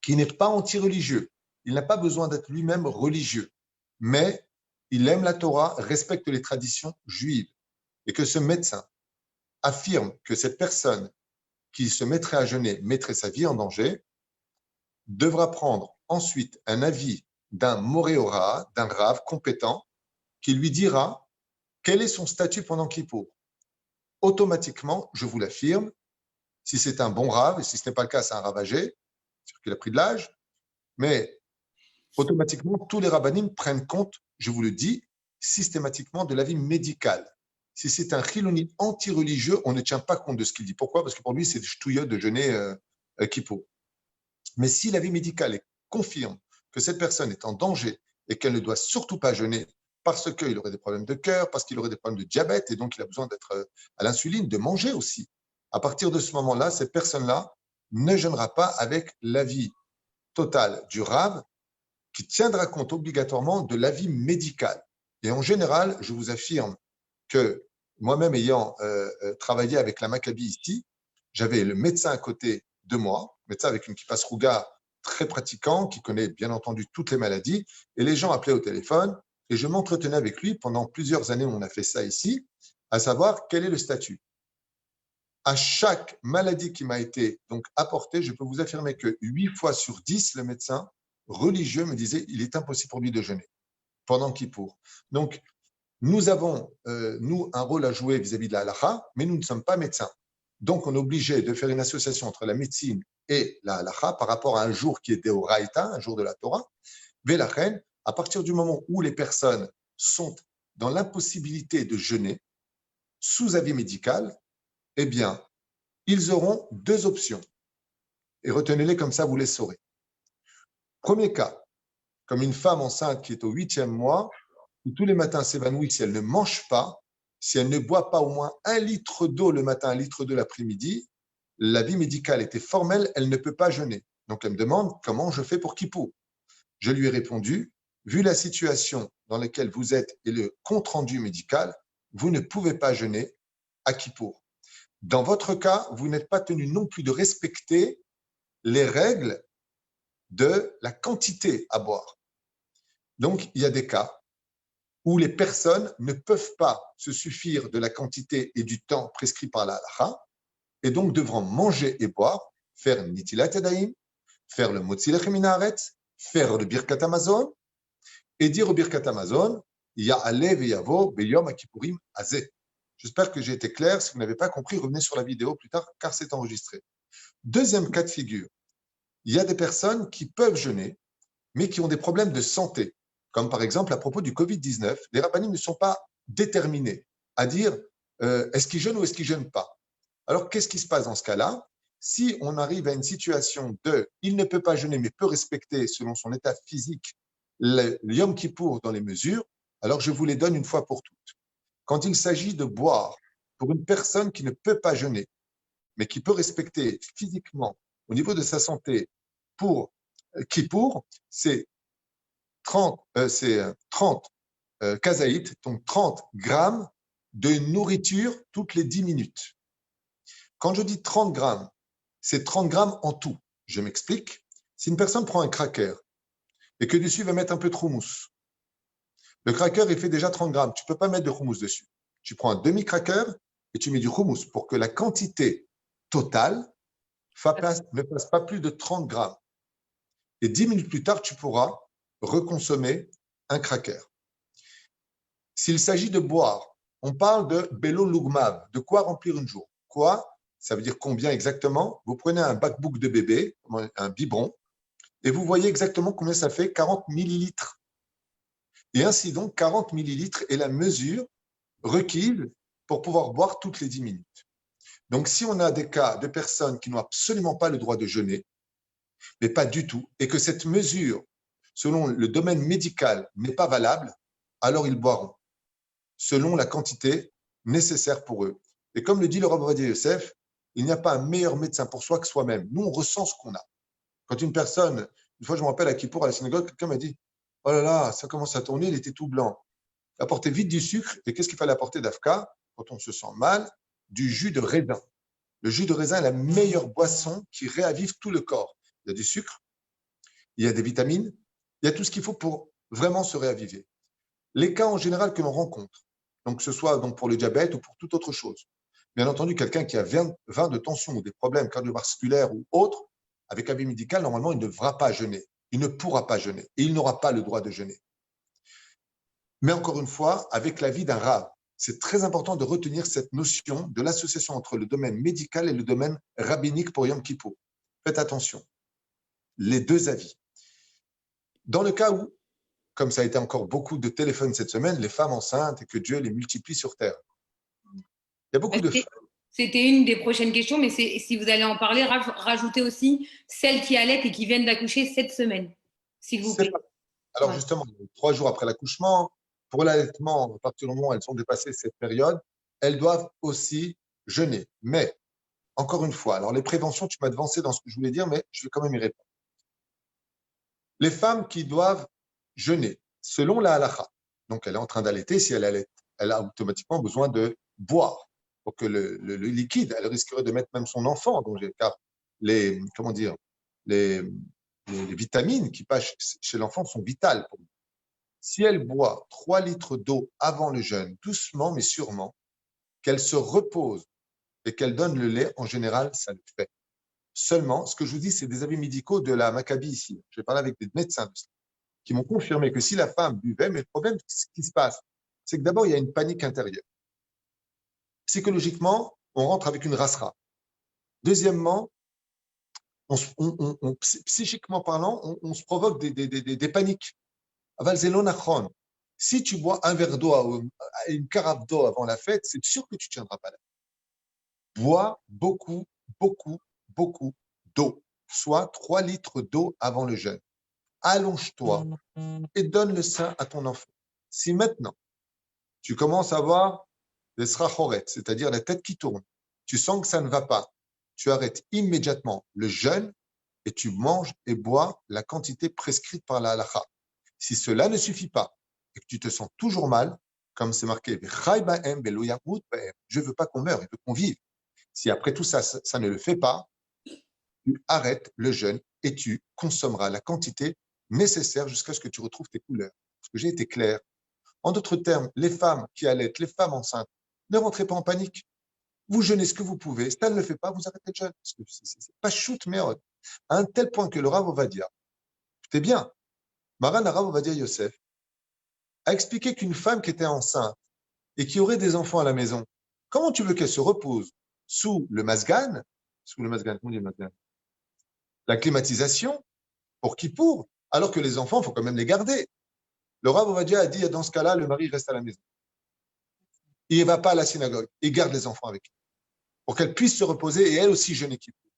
qui n'est pas anti-religieux, il n'a pas besoin d'être lui-même religieux, mais il aime la Torah, respecte les traditions juives, et que ce médecin affirme que cette personne qui se mettrait à jeûner mettrait sa vie en danger, devra prendre ensuite un avis d'un moréora, d'un rave compétent, qui lui dira quel est son statut pendant Kippour. Automatiquement, je vous l'affirme, si c'est un bon rave, et si ce n'est pas le cas, c'est un rave âgé, c'est-à-dire qu'il a pris de l'âge, mais automatiquement, tous les rabbinim prennent compte, je vous le dis, systématiquement de l'avis médical. Si c'est un chiloni anti-religieux, on ne tient pas compte de ce qu'il dit. Pourquoi? Parce que pour lui, c'est ch'touillot de jeûner Kippour. Mais si l'avis médical confirme que cette personne est en danger et qu'elle ne doit surtout pas jeûner parce qu'il aurait des problèmes de cœur, parce qu'il aurait des problèmes de diabète et donc il a besoin d'être à l'insuline, de manger aussi. À partir de ce moment-là, cette personne-là ne jeûnera pas avec l'avis total du Rav qui tiendra compte obligatoirement de l'avis médical. Et en général, je vous affirme que moi-même ayant travaillé avec la Maccabi ici, j'avais le médecin à côté de moi, médecin avec une kippa sruga très pratiquant, qui connaît bien entendu toutes les maladies, et les gens appelaient au téléphone, et je m'entretenais avec lui pendant plusieurs années, on a fait ça ici, à savoir quel est le statut. À chaque maladie qui m'a été donc apportée, je peux vous affirmer que 8 fois sur 10, le médecin religieux me disait il est impossible pour lui de jeûner pendant Kippour. Donc, nous avons, nous, un rôle à jouer vis-à-vis de la halakha, mais nous ne sommes pas médecins. Donc, on est obligé de faire une association entre la médecine et la halakha par rapport à un jour qui est Deoraita, un jour de la Torah. Velachen, à partir du moment où les personnes sont dans l'impossibilité de jeûner, sous avis médical, eh bien, ils auront deux options. Et retenez-les comme ça, vous les saurez. Premier cas, comme une femme enceinte qui est au 8e mois, qui tous les matins s'évanouit si elle ne mange pas, si elle ne boit pas au moins 1 litre d'eau le matin, 1 litre d'eau l'après-midi, l'avis médical était formel, elle ne peut pas jeûner. Donc elle me demande comment je fais pour Kippour. Je lui ai répondu, vu la situation dans laquelle vous êtes et le compte-rendu médical, vous ne pouvez pas jeûner à Kippour. Dans votre cas, vous n'êtes pas tenu non plus de respecter les règles de la quantité à boire. Donc, il y a des cas où les personnes ne peuvent pas se suffire de la quantité et du temps prescrit par la halakha, et donc devront manger et boire, faire nitilat yadayim, faire le motzi lechem min haaretz, faire le birkat hamazon, et dire au Birkat Amazon, Ya'alev et Yavo, Beyom Akipurim Azeh. J'espère que j'ai été clair. Si vous n'avez pas compris, revenez sur la vidéo plus tard, car c'est enregistré. Deuxième cas de figure, il y a des personnes qui peuvent jeûner, mais qui ont des problèmes de santé, comme par exemple à propos du Covid-19. Les rabbinim ne sont pas déterminés à dire est-ce qu'ils jeûnent ou est-ce qu'ils ne jeûnent pas. Alors, qu'est-ce qui se passe dans ce cas-là? Si on arrive à une situation de il ne peut pas jeûner, mais peut respecter, selon son état physique, le Yom Kippour dans les mesures, alors je vous les donne une fois pour toutes. Quand il s'agit de boire pour une personne qui ne peut pas jeûner, mais qui peut respecter physiquement, au niveau de sa santé, pour Kippour, c'est 30 kazaït, donc 30 grammes de nourriture toutes les 10 minutes. Quand je dis 30 grammes, c'est 30 grammes en tout. Je m'explique. Si une personne prend un cracker et que dessus il va mettre un peu de houmous, le cracker, il fait déjà 30 grammes. Tu ne peux pas mettre de houmous dessus. Tu prends un demi-cracker et tu mets du houmous pour que la quantité totale ne passe pas plus de 30 grammes. Et 10 minutes plus tard, tu pourras reconsommer un cracker. S'il s'agit de boire, on parle de Belo Lugmav, de quoi remplir une jour. Quoi? Ça veut dire combien exactement? Vous prenez un bakbouk de bébé, un biberon, et vous voyez exactement combien ça fait, 40 millilitres. Et ainsi donc, 40 millilitres est la mesure requise pour pouvoir boire toutes les 10 minutes. Donc, si on a des cas de personnes qui n'ont absolument pas le droit de jeûner, mais pas du tout, et que cette mesure, selon le domaine médical, n'est pas valable, alors ils boiront, selon la quantité nécessaire pour eux. Et comme le dit le Rav Ovadia Yosef, il n'y a pas un meilleur médecin pour soi que soi-même. Nous, on ressent ce qu'on a. Quand une personne, une fois je me rappelle à Kippour, à la synagogue, quelqu'un m'a dit « Oh là là, ça commence à tourner, il était tout blanc. » Apportez vite du sucre. Et qu'est-ce qu'il fallait apporter d'Afka quand on se sent mal? Du jus de raisin. Le jus de raisin est la meilleure boisson qui réavive tout le corps. Il y a du sucre, il y a des vitamines, il y a tout ce qu'il faut pour vraiment se réaviver. Les cas en général que l'on rencontre, donc que ce soit donc pour le diabète ou pour toute autre chose, bien entendu, quelqu'un qui a 20 de tension ou des problèmes cardiovasculaires ou autres, avec avis médical, normalement, il ne devra pas jeûner. Il ne pourra pas jeûner et il n'aura pas le droit de jeûner. Mais encore une fois, avec l'avis d'un rave, c'est très important de retenir cette notion de l'association entre le domaine médical et le domaine rabbinique pour Yom Kippour. Faites attention. Les deux avis. Dans le cas où, comme ça a été encore beaucoup de téléphones cette semaine, les femmes enceintes et que Dieu les multiplie sur terre. Il y a beaucoup de femmes. C'était une des prochaines questions, mais si vous allez en parler, rajoutez aussi celles qui allaitent et qui viennent d'accoucher cette semaine, s'il vous plaît. Alors justement, 3 jours après l'accouchement, pour l'allaitement, à partir du moment où elles ont dépassé cette période, elles doivent aussi jeûner. Mais, encore une fois, alors les préventions, tu m'as devancé dans ce que je voulais dire, mais je vais quand même y répondre. Les femmes qui doivent jeûner, selon la halakha, donc elle est en train d'allaiter, si elle allaite, elle a automatiquement besoin de boire pour que le liquide, elle risquerait de mettre même son enfant en danger, car les vitamines qui passent chez l'enfant sont vitales pour lui. Si elle boit 3 litres d'eau avant le jeûne, doucement mais sûrement, qu'elle se repose et qu'elle donne le lait, en général, ça le fait. Seulement, ce que je vous dis, c'est des avis médicaux de la Maccabi ici. J'ai parlé avec des médecins qui m'ont confirmé que si la femme buvait, mais le problème, ce qui se passe, c'est que d'abord, il y a une panique intérieure. Psychologiquement, on rentre avec une rasera. Deuxièmement, psychiquement parlant, on se provoque des paniques. Si tu bois un verre d'eau, une carafe d'eau avant la fête, c'est sûr que tu ne tiendras pas là. Bois beaucoup, beaucoup, beaucoup d'eau, soit 3 litres d'eau avant le jeûne. Allonge-toi et donne le sein à ton enfant. Si maintenant, tu commences à avoir des srachoret, c'est-à-dire la tête qui tourne, tu sens que ça ne va pas, tu arrêtes immédiatement le jeûne et tu manges et bois la quantité prescrite par la halakha. Si cela ne suffit pas et que tu te sens toujours mal, comme c'est marqué, je ne veux pas qu'on meure, je veux qu'on vive. Si après tout ça, ça ne le fait pas, tu arrêtes le jeûne et tu consommeras la quantité nécessaire jusqu'à ce que tu retrouves tes couleurs. Parce que j'ai été clair. En d'autres termes, les femmes qui allaitent, les femmes enceintes, ne rentrez pas en panique. Vous jeûnez ce que vous pouvez. Si ça ne le fait pas, vous arrêtez le jeûne. Parce que c'est pas shoot méod. À un tel point que le Rav Ovadia, écoutez bien, Maran Rav Ovadia Yosef, a expliqué qu'une femme qui était enceinte et qui aurait des enfants à la maison, comment tu veux qu'elle se repose sous le masgan, comment on dit le masgan, la climatisation, pour Kippour, alors que les enfants, il faut quand même les garder. Le Rav Ovadia a dit, dans ce cas-là, le mari reste à la maison. Il ne va pas à la synagogue. Il garde les enfants avec elle, pour qu'elle puisse se reposer et elle aussi jeûner Kippour.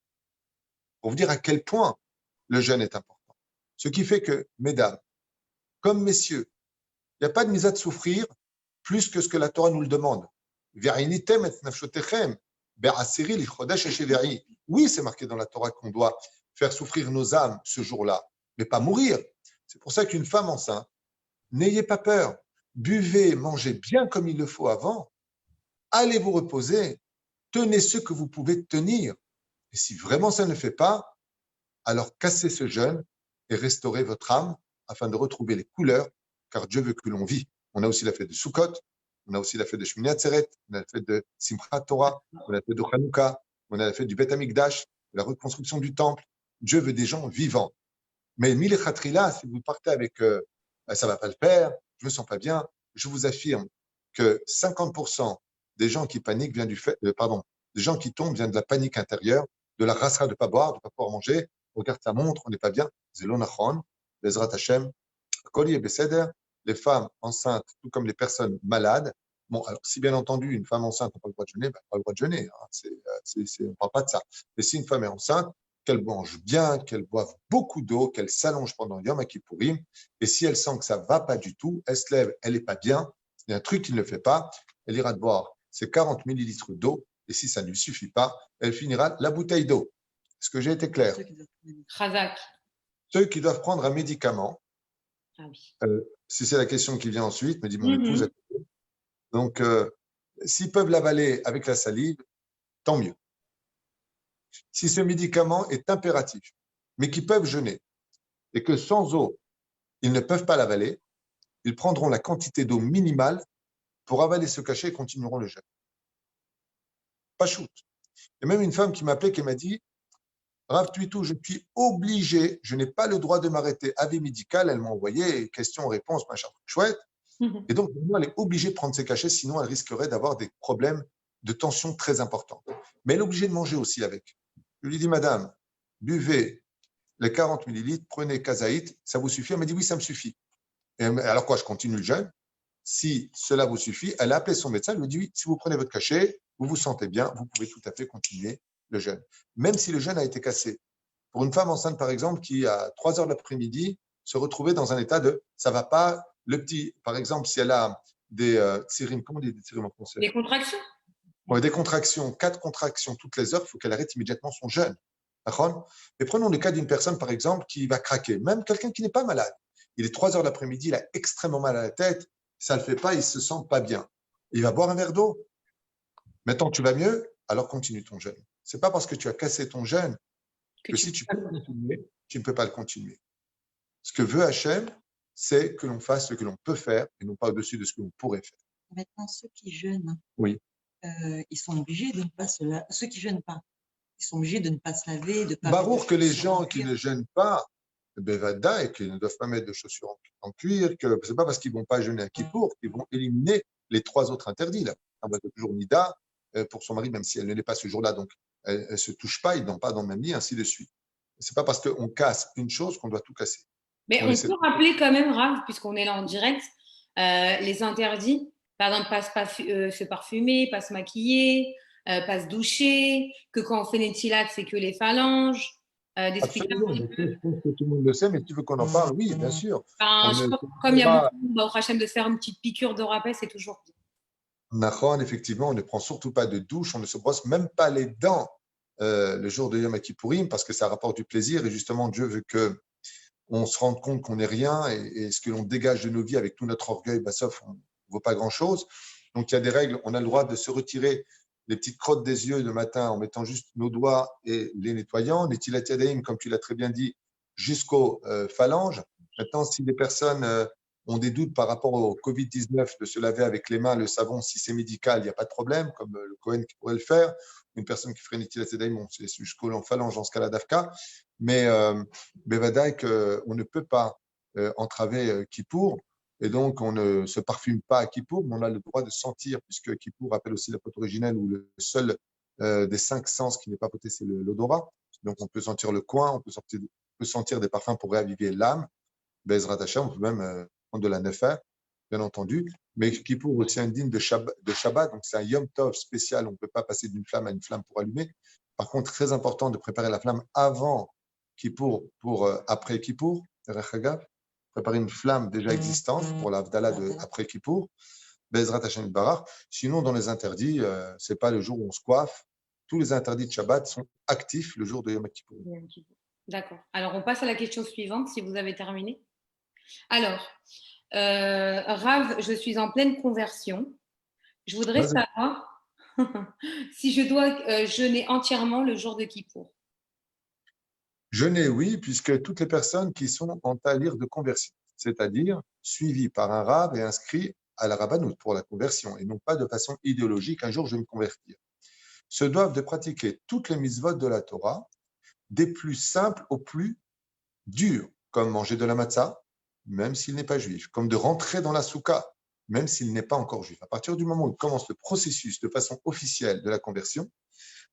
Pour vous dire à quel point le jeûne est important. Ce qui fait que, mesdames, comme messieurs, il n'y a pas de misère de souffrir plus que ce que la Torah nous le demande. Oui, c'est marqué dans la Torah qu'on doit faire souffrir nos âmes ce jour-là, mais pas mourir. C'est pour ça qu'une femme enceinte, n'ayez pas peur, buvez, mangez bien comme il le faut avant, allez vous reposer, tenez ce que vous pouvez tenir. Et si vraiment ça ne le fait pas, alors cassez ce jeûne et restaurez votre âme afin de retrouver les couleurs, car Dieu veut que l'on vit. On a aussi la fête de Sukkot, on a aussi la fête de Shmini Atzeret, on a la fête de Simchat Torah, on a la fête de Hanouka, on a la fête du Beth Amikdash, la reconstruction du temple. Dieu veut des gens vivants. Mais mille khatrila, si vous partez avec ça va pas le faire, je me sens pas bien, je vous affirme que 50% des gens qui paniquent viennent du fait, des gens qui tombent viennent de la panique intérieure, de la rasra de pas boire, de pas pouvoir manger. Regarde sa montre, on n'est pas bien. Zelonachon, Bezrat Hashem, Koli et Beseder, les femmes enceintes, tout comme les personnes malades. Bon, alors, si bien entendu, une femme enceinte n'a pas le droit de jeûner, pas le droit de jeûner. Hein. On ne parle pas de ça. Mais si une femme est enceinte, qu'elle mange bien, qu'elle boive beaucoup d'eau, qu'elle s'allonge pendant Yom Kippourim. Et si elle sent que ça ne va pas du tout, elle se lève, elle n'est pas bien, il y a un truc qui ne le fait pas, elle ira de boire ses 40 millilitres d'eau. Et si ça ne lui suffit pas, elle finira la bouteille d'eau. Est-ce que j'ai été clair? Razak. Ceux qui doivent prendre un médicament, Ah oui. si c'est la question qui vient ensuite, me dit mon épouse. Donc, s'ils peuvent l'avaler avec la salive, tant mieux. Si ce médicament est impératif, mais qu'ils peuvent jeûner, et que sans eau, ils ne peuvent pas l'avaler, ils prendront la quantité d'eau minimale pour avaler ce cachet et continueront le jeûne. Pas shoot. Il y a même une femme qui m'a appelé qui m'a dit Rav Tuitou, je suis obligé, je n'ai pas le droit de m'arrêter. Avis médical, elle m'a envoyé questions-réponses, machin, chouette. Et donc, elle est obligée de prendre ses cachets, sinon elle risquerait d'avoir des problèmes de tension très importants. Mais elle est obligée de manger aussi avec. Je lui dis, madame, buvez les 40 millilitres, prenez Kazaït, ça vous suffit? Elle m'a dit, oui, ça me suffit. Et alors quoi, je continue le jeûne? Si cela vous suffit, elle a appelé son médecin, elle lui dit, oui, si vous prenez votre cachet, vous vous sentez bien, vous pouvez tout à fait continuer le jeûne. Même si le jeûne a été cassé. Pour une femme enceinte, par exemple, qui à 3 heures de l'après-midi se retrouvait dans un état de ça ne va pas, le petit, par exemple, si elle a des tsirines, comment on dit des tsirines en français? Des contractions. Ouais, des contractions, 4 contractions toutes les heures, il faut qu'elle arrête immédiatement son jeûne. Mais prenons le cas d'une personne, par exemple, qui va craquer, même quelqu'un qui n'est pas malade. Il est 3 heures de l'après-midi, il a extrêmement mal à la tête, ça ne le fait pas, il ne se sent pas bien. Il va boire un verre d'eau. Maintenant, tu vas mieux, alors continue ton jeûne. Ce n'est pas parce que tu as cassé ton jeûne que si tu peux le continuer, tu ne peux pas le continuer. Ce que veut Hachem, c'est que l'on fasse ce que l'on peut faire et non pas au-dessus de ce que l'on pourrait faire. Maintenant, ceux qui jeûnent, oui. Ils sont obligés de ne pas se laver. Ceux qui ne jeûnent pas, ils sont obligés de ne pas se laver, de pas. Barour que les gens qui ne jeûnent pas, Bevada, et qu'ils ne doivent pas mettre de chaussures en cuir, que c'est pas parce qu'ils ne vont pas jeûner à Kippour qu'ils vont éliminer les 3 autres interdits. Là. On va toujours Nida pour son mari, même si elle ne l'est pas ce jour-là, donc elle ne se touche pas, ils n'ont pas dans le même lit, ainsi de suite. Ce n'est pas parce qu'on casse une chose qu'on doit tout casser. Mais on peut rappeler quand même, Rav, puisqu'on est là en direct, les interdits. Par exemple, se parfumer, pas se maquiller, pas se doucher, que quand on fait Netilat, c'est que les phalanges. Absolument, je pense que tout le monde le sait, mais tu veux qu'on en parle? Oui, bien sûr. Comme il y a beaucoup au Hachem de faire une petite piqûre de rappel, c'est toujours bien. Nachon, effectivement, on ne prend surtout pas de douche, on ne se brosse même pas les dents le jour de Yom Kippourim parce que ça rapporte du plaisir et justement Dieu veut qu'on se rende compte qu'on n'est rien et ce que l'on dégage de nos vies avec tout notre orgueil, bah, sauf on ne vaut pas grand-chose. Donc il y a des règles, on a le droit de se retirer les petites crottes des yeux le matin en mettant juste nos doigts et les nettoyant, les tilat yadayim, comme tu l'as très bien dit, jusqu'aux phalanges. Maintenant, si des personnes ont des doutes par rapport au Covid-19, de se laver avec les mains, le savon, si c'est médical, il n'y a pas de problème, comme le Cohen qui pourrait le faire. Une personne qui ferait une tilat yadayim, c'est jusqu'aux phalanges dans ce cas-là d'Afka. Mais Bevadaï, on ne peut pas entraver Kippour. Et donc, on ne se parfume pas à Kippour, mais on a le droit de sentir, puisque Kippour rappelle aussi la faute originelle où le seul des 5 sens qui n'est pas poté, c'est l'odorat. Donc, on peut sentir le coin, peut sentir des parfums pour réaviver l'âme. Bezrat Hashem, on peut même prendre de la nefer, bien entendu. Mais Kippour aussi indigne de Shabbat, donc c'est un Yom Tov spécial. On ne peut pas passer d'une flamme à une flamme pour allumer. Par contre, très important de préparer la flamme avant Kippour pour après Kippour, préparer une flamme déjà existante pour l'Avdallah de après Kippour, Bezrat Hashem Barach. Sinon, dans les interdits, ce n'est pas le jour où on se coiffe. Tous les interdits de Shabbat sont actifs le jour de Yom Kippour. D'accord. Alors, on passe à la question suivante, si vous avez terminé. Alors, Rav, je suis en pleine conversion. Je voudrais savoir si je dois jeûner entièrement le jour de Kippour. Jeûner, oui, puisque toutes les personnes qui sont en talir de conversion, c'est-à-dire suivies par un rab et inscrits à la rabbanout pour la conversion, et non pas de façon idéologique, un jour je vais me convertir, se doivent de pratiquer toutes les mitzvot de la Torah, des plus simples aux plus durs, comme manger de la matzah, même s'il n'est pas juif, comme de rentrer dans la soukha, même s'il n'est pas encore juif. À partir du moment où il commence le processus de façon officielle de la conversion,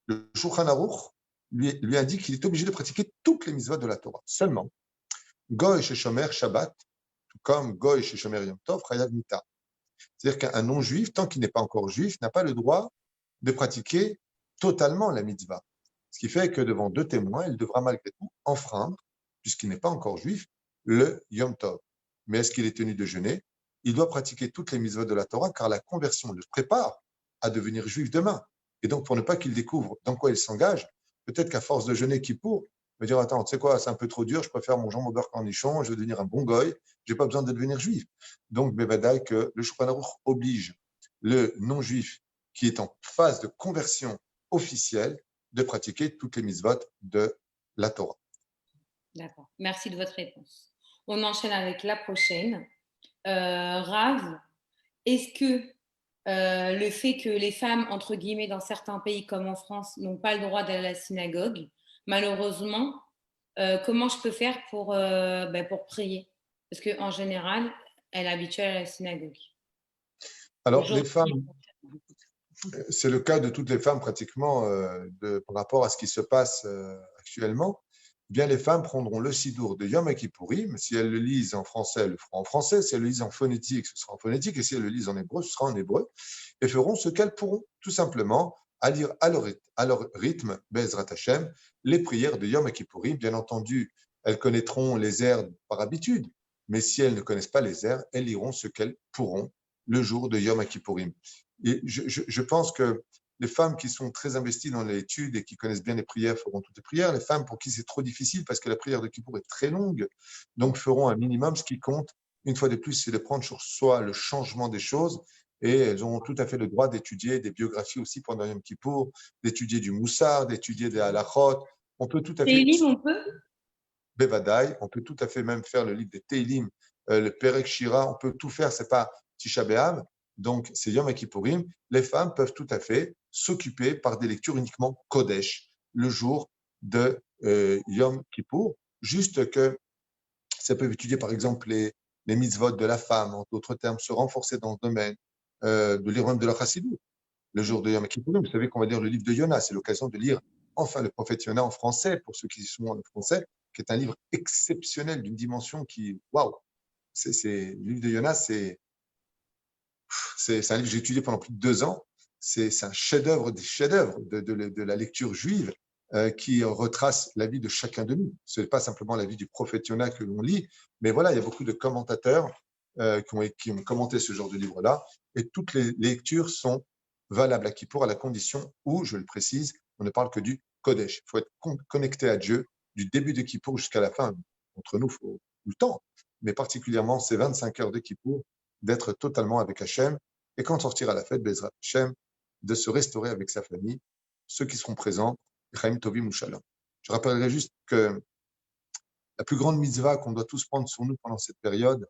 le Shulchan Aruch lui indique qu'il est obligé de pratiquer toutes les mitzvot de la Torah. Seulement, Goy Sheshomer Shabbat, tout comme Goy Sheshomer Yom Tov, Chayav Mita. C'est-à-dire qu'un non-juif, tant qu'il n'est pas encore juif, n'a pas le droit de pratiquer totalement la mitzvah. Ce qui fait que devant 2 témoins, il devra malgré tout enfreindre, puisqu'il n'est pas encore juif, le Yom Tov. Mais est-ce qu'il est tenu de jeûner? Il doit pratiquer toutes les mitzvot de la Torah, car la conversion le prépare à devenir juif demain. Et donc, pour ne pas qu'il découvre dans quoi il s'engage, peut-être qu'à force de jeûner Kippour, il va dire, attends, tu sais quoi, c'est un peu trop dur, je préfère mon jambon au beurre cornichon, je vais devenir un bon goy, je n'ai pas besoin de devenir juif. Donc, Bevadaï, que le Shulchan Aruch oblige le non-juif qui est en phase de conversion officielle de pratiquer toutes les mitzvot de la Torah. D'accord. Merci de votre réponse. On enchaîne avec la prochaine. Rav, est-ce que le fait que les femmes, entre guillemets, dans certains pays comme en France, n'ont pas le droit d'aller à la synagogue, malheureusement, comment je peux faire pour prier? Parce qu'en général, elle est habituée à la synagogue. Alors, les femmes, c'est le cas de toutes les femmes pratiquement par rapport à ce qui se passe actuellement. Bien, les femmes prendront le sidour de Yom Kippourim. Si elles le lisent en français, elles le feront en français. Si elles le lisent en phonétique, ce sera en phonétique. Et si elles le lisent en hébreu, ce sera en hébreu. Et feront ce qu'elles pourront, tout simplement, à lire à leur rythme, Bezrat Hashem, les prières de Yom Kippourim. Bien entendu, elles connaîtront les airs par habitude. Mais si elles ne connaissent pas les airs, elles liront ce qu'elles pourront le jour de Yom Kippourim. Et je pense que les femmes qui sont très investies dans l'étude et qui connaissent bien les prières feront toutes les prières. Les femmes pour qui c'est trop difficile parce que la prière de Kippour est très longue, donc feront un minimum. Ce qui compte, une fois de plus, c'est de prendre sur soi le changement des choses. Et elles auront tout à fait le droit d'étudier des biographies aussi pendant Yom Kippour, d'étudier du Moussar, d'étudier des halachot. On peut tout à fait. Télim, on peut Bevadaï, on peut tout à fait même faire le livre des Télim, le Perek Shira, on peut tout faire. C'est pas Tisha B'Av. Donc, c'est Yom Kippourim. Les femmes peuvent tout à fait s'occuper par des lectures uniquement Kodesh le jour de Yom Kippour. Juste que ça peut étudier, par exemple, les mitzvot de la femme, en d'autres termes, se renforcer dans le domaine de l'Iran de la Chassidut. Le jour de Yom Kippourim, vous savez qu'on va lire le livre de Yonah. C'est l'occasion de lire enfin le prophète Yonah en français, pour ceux qui sont en français, qui est un livre exceptionnel d'une dimension qui, waouh! Le livre de Yonah, c'est un livre que j'ai étudié pendant plus de 2 ans. C'est un chef-d'œuvre des chefs-d'œuvre de la lecture juive qui retrace la vie de chacun de nous. Ce n'est pas simplement la vie du prophète Yonah que l'on lit, mais voilà, il y a beaucoup de commentateurs qui ont commenté ce genre de livre-là, et toutes les lectures sont valables à Kippour à la condition où, je le précise, on ne parle que du Kodesh. Il faut être connecté à Dieu du début de Kippour jusqu'à la fin. Entre nous, il faut tout le temps, mais particulièrement ces 25 heures de Kippour, d'être totalement avec Hachem, et quand sortir à la fête, Bezrat Hachem, de se restaurer avec sa famille, ceux qui seront présents, Chaim Tovim ou Shalom. Je rappellerai juste que la plus grande mitzvah qu'on doit tous prendre sur nous pendant cette période,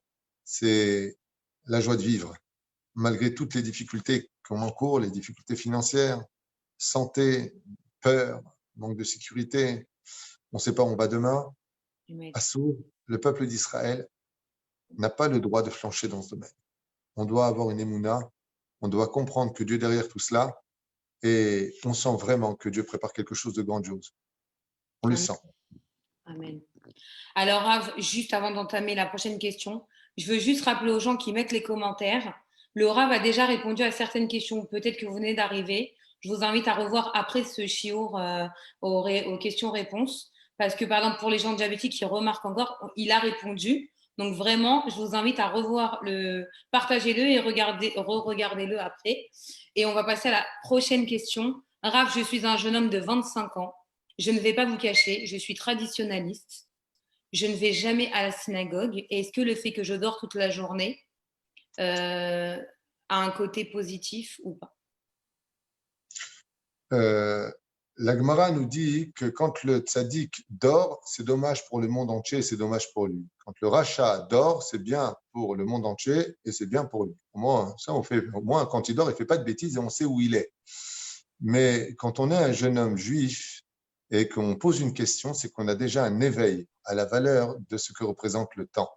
c'est la joie de vivre. Malgré toutes les difficultés qu'on encourt, les difficultés financières, santé, peur, manque de sécurité, on ne sait pas où on va demain. Assour, le peuple d'Israël n'a pas le droit de flancher dans ce domaine. On doit avoir une émouna, on doit comprendre que Dieu est derrière tout cela, et on sent vraiment que Dieu prépare quelque chose de grandiose. On le Amen. sent. Amen. Alors, Rav, juste avant d'entamer la prochaine question, je veux juste rappeler aux gens qui mettent les commentaires. Le Rav a déjà répondu à certaines questions. Peut-être que vous venez d'arriver. Je vous invite à revoir après ce chiour aux questions-réponses. Parce que, par exemple, pour les gens diabétiques qui remarquent encore, il a répondu. Donc, vraiment, je vous invite à revoir partagez-le et re-regardez-le après. Et on va passer à la prochaine question. Rav, je suis un jeune homme de 25 ans. Je ne vais pas vous cacher, je suis traditionnaliste. Je ne vais jamais à la synagogue. Est-ce que le fait que je dors toute la journée a un côté positif ou pas? La Gemara nous dit que quand le tzaddik dort, c'est dommage pour le monde entier et c'est dommage pour lui. Quand le rachat dort, c'est bien pour le monde entier et c'est bien pour lui. Au moins, ça, au moins, quand il dort, il ne fait pas de bêtises et on sait où il est. Mais quand on est un jeune homme juif et qu'on pose une question, c'est qu'on a déjà un éveil à la valeur de ce que représente le temps.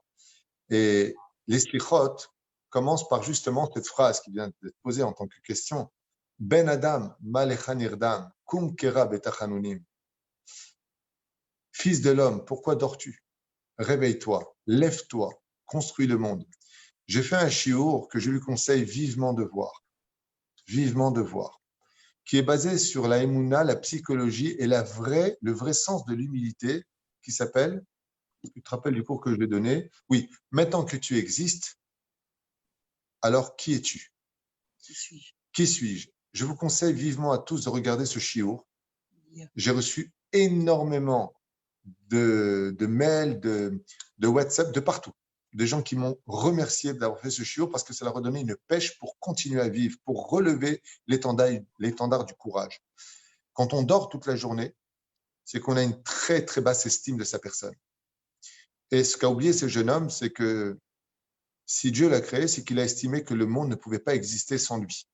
Et les slichot commencent par justement cette phrase qui vient d'être posée en tant que question. Ben Adam, Malecha Nirdam, Kum Kera Betachanunim. Fils de l'homme, pourquoi dors-tu? Réveille-toi, lève-toi, construis le monde. J'ai fait un chiour que je lui conseille vivement de voir, qui est basé sur la émouna, la psychologie et le vrai sens de l'humilité qui s'appelle, tu te rappelles du cours que je vais donner? Oui, maintenant que tu existes, alors qui es-tu? Qui suis-je? Qui suis-je? Je vous conseille vivement à tous de regarder ce chiour. J'ai reçu énormément de mails, de WhatsApp, de partout. Des gens qui m'ont remercié d'avoir fait ce chiour parce que ça leur a donné une pêche pour continuer à vivre, pour relever l'étendard du courage. Quand on dort toute la journée, c'est qu'on a une très, très basse estime de sa personne. Et ce qu'a oublié ce jeune homme, c'est que si Dieu l'a créé, c'est qu'il a estimé que le monde ne pouvait pas exister sans lui.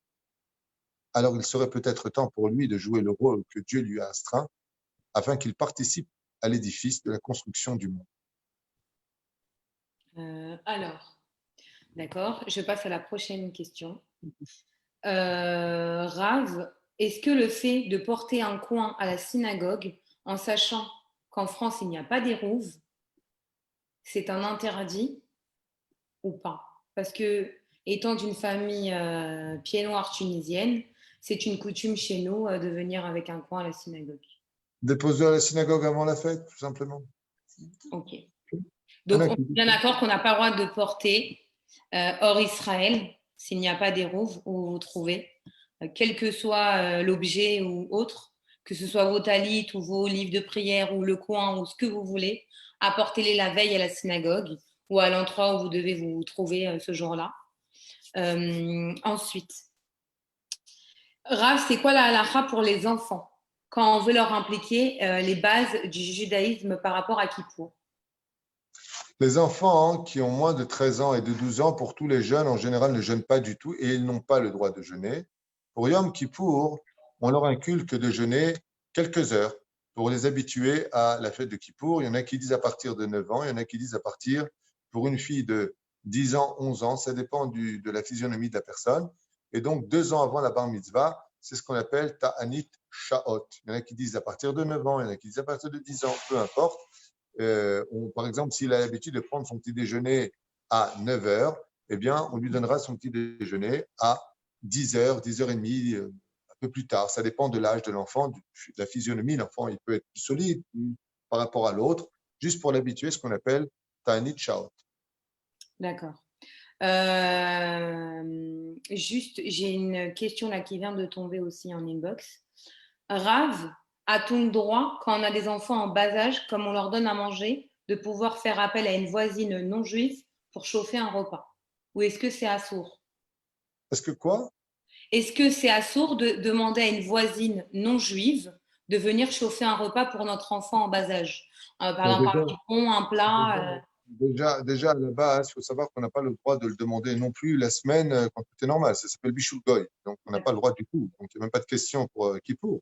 Alors il serait peut-être temps pour lui de jouer le rôle que Dieu lui a astreint afin qu'il participe à l'édifice de la construction du monde. Alors, d'accord, je passe à la prochaine question. Rav, est-ce que le fait de porter un coin à la synagogue, en sachant qu'en France, il n'y a pas d'érouve, c'est un interdit ou pas? Parce que, étant d'une famille pied noir tunisienne, c'est une coutume chez nous de venir avec un coin à la synagogue. Déposer à la synagogue avant la fête, tout simplement. Ok. Donc, on est bien d'accord qu'on n'a pas le droit de porter hors Israël, s'il n'y a pas d'érouve où vous trouvez, quel que soit l'objet ou autre, que ce soit vos talites ou vos livres de prière ou le coin ou ce que vous voulez, apportez-les la veille à la synagogue ou à l'endroit où vous devez vous trouver ce jour-là. Ensuite, Rav, c'est quoi la halakha pour les enfants quand on veut leur impliquer les bases du judaïsme par rapport à Kippour? Les enfants qui ont moins de 13 ans et de 12 ans, pour tous les jeunes, en général, ne jeûnent pas du tout et ils n'ont pas le droit de jeûner. Pour Yom Kippour, on leur inculque de jeûner quelques heures pour les habituer à la fête de Kippour. Il y en a qui disent à partir de 9 ans, il y en a qui disent à partir, pour une fille de 10 ans, 11 ans, ça dépend de la physionomie de la personne. Et donc, 2 ans avant la bar mitzvah, c'est ce qu'on appelle ta'anit sha'ot. Il y en a qui disent à partir de 9 ans, il y en a qui disent à partir de 10 ans, peu importe. Par exemple, s'il a l'habitude de prendre son petit déjeuner à 9 heures, eh bien, on lui donnera son petit déjeuner à 10 heures, 10h30, un peu plus tard. Ça dépend de l'âge de l'enfant, de la physionomie. L'enfant, il peut être plus solide par rapport à l'autre, juste pour l'habituer, ce qu'on appelle Ta'anit Sha'ot. D'accord. Juste, j'ai une question là qui vient de tomber aussi en inbox. Rav, a-t-on le droit, quand on a des enfants en bas âge, comme on leur donne à manger, de pouvoir faire appel à une voisine non juive pour chauffer un repas? Ou est-ce que c'est assourd? Est-ce que quoi? Est-ce que c'est assourd de demander à une voisine non juive de venir chauffer un repas pour notre enfant en bas âge? Par exemple, un jambon, un plat. Déjà, à la base, il faut savoir qu'on n'a pas le droit de le demander non plus la semaine quand tout est normal. Ça s'appelle Bishul Goy. Donc, on n'a pas le droit du tout. Donc, il n'y a même pas de question pour Kippour.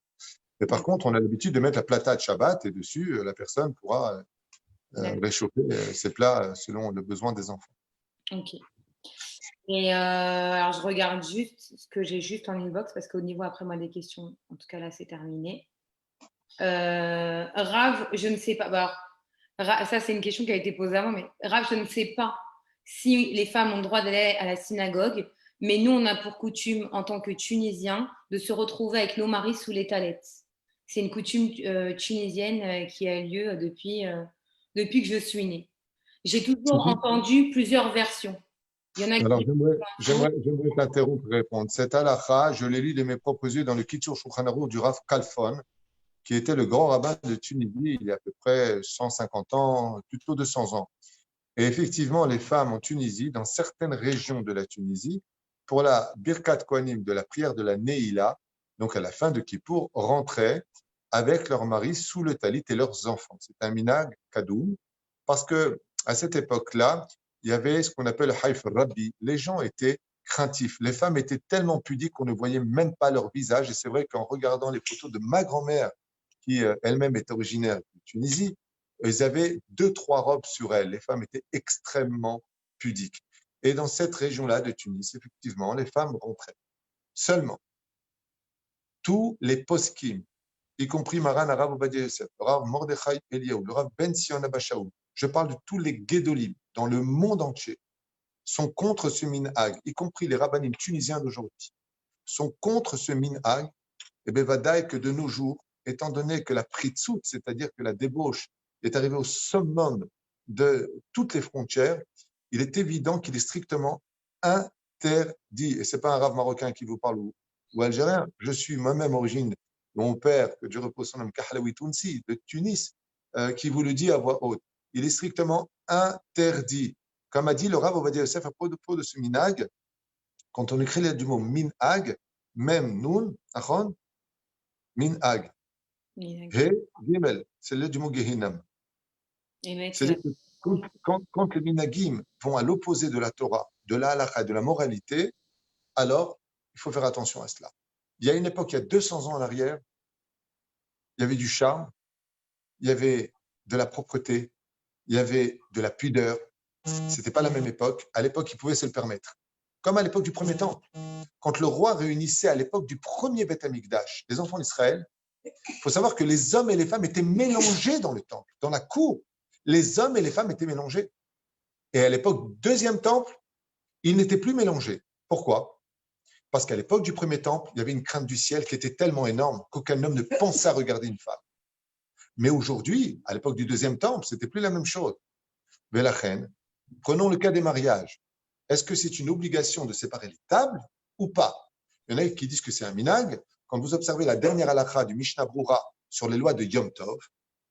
Mais par contre, on a l'habitude de mettre la plata de Shabbat et dessus, la personne pourra réchauffer ses plats selon le besoin des enfants. Ok. Et alors, je regarde juste ce que j'ai juste en inbox parce qu'au niveau, après moi, des questions, en tout cas là, c'est terminé. Rav, je ne sais pas. Bah, ça, c'est une question qui a été posée avant, mais Rav, je ne sais pas si les femmes ont le droit d'aller à la synagogue, mais nous, on a pour coutume, en tant que Tunisiens, de se retrouver avec nos maris sous les talettes. C'est une coutume tunisienne qui a lieu depuis que je suis née. J'ai toujours entendu plusieurs versions. Il y en a Alors, qui j'aimerais t'interrompre pour répondre. Cette halakha, je l'ai lu de mes propres yeux dans le Kitzur Shulchan Aruch du Rav Kalfon, qui était le grand rabbin de Tunisie il y a à peu près 150 ans, plutôt 200 ans. Et effectivement, les femmes en Tunisie, dans certaines régions de la Tunisie, pour la Birkat Kohanim de la prière de la Neila, donc à la fin de Kippour, rentraient avec leurs maris sous le talit et leurs enfants. C'est un minag kadoum, parce que à cette époque-là, il y avait ce qu'on appelle le haïf rabbi. Les gens étaient craintifs. Les femmes étaient tellement pudiques qu'on ne voyait même pas leur visage. Et c'est vrai qu'en regardant les photos de ma grand-mère, qui elle-même est originaire de Tunisie, ils avaient 2, 3 robes sur elles. Les femmes étaient extrêmement pudiques. Et dans cette région-là de Tunis, effectivement, les femmes rentraient. Seulement, tous les poskim, y compris Maran Arav Ovadia Yosef, le Rav Mordechai Eliyahu, le Rav Ben Sion Abba Shaul, je parle de tous les Guédolim dans le monde entier, sont contre ce minhag, y compris les rabbinim tunisiens d'aujourd'hui, sont contre ce minhag. Et bien, vadaï que de nos jours, étant donné que la pritsout, c'est-à-dire que la débauche, est arrivée au summum de toutes les frontières, il est évident qu'il est strictement interdit. Et ce n'est pas un rave marocain qui vous parle ou algérien. Je suis moi-même origine de mon père, que Dieu repose son nom, Kahlaoui Tounsi, de Tunis, qui vous le dit à voix haute. Il est strictement interdit. Comme a dit le Rav Ovadia Yosef à propos de ce minhag, quand on écrit du mot minhag, même nun, achon, minhag, he, gimel, c'est le du mot gehinam. C'est-à-dire que quand les minhagim vont à l'opposé de la Torah, de la halakha, de la moralité, alors il faut faire attention à cela. Il y a une époque, il y a 200 ans en arrière, il y avait du charme, il y avait de la propreté, il y avait de la pudeur. C'était pas la même époque. À l'époque, ils pouvaient se le permettre. Comme à l'époque du premier temple. Quand le roi réunissait à l'époque du premier Beth Amikdash les enfants d'Israël, il faut savoir que les hommes et les femmes étaient mélangés dans le temple, dans la cour. Les hommes et les femmes étaient mélangés. Et à l'époque du deuxième temple, ils n'étaient plus mélangés. Pourquoi? Parce qu'à l'époque du premier temple, il y avait une crainte du ciel qui était tellement énorme qu'aucun homme ne pensait à regarder une femme. Mais aujourd'hui, à l'époque du deuxième temple, c'était plus la même chose. Mais la reine, prenons le cas des mariages. Est-ce que c'est une obligation de séparer les tables ou pas? Il y en a qui disent que c'est un minag. Quand vous observez la dernière halakha du Mishnah Brura sur les lois de Yom Tov,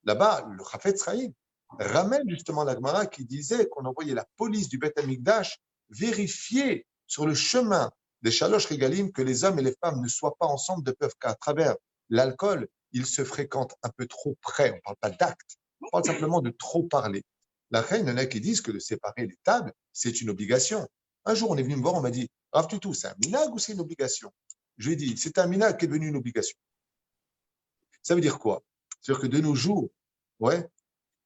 là-bas, le Chafetz Chaim ramène justement la Gemara qui disait qu'on envoyait la police du Beth Amikdash vérifier sur le chemin des Shalosh Regalim que les hommes et les femmes ne soient pas ensemble de peur qu'à travers l'alcool, ils se fréquentent un peu trop près. On ne parle pas d'acte, on parle simplement de trop parler. La reine, il y en a qui disent que de séparer les tables, c'est une obligation. Un jour, on est venu me voir, on m'a dit, Rav Tutu, c'est un minag ou c'est une obligation? Je lui ai dit, c'est un minag qui est devenu une obligation. Ça veut dire quoi? C'est-à-dire que de nos jours, ouais,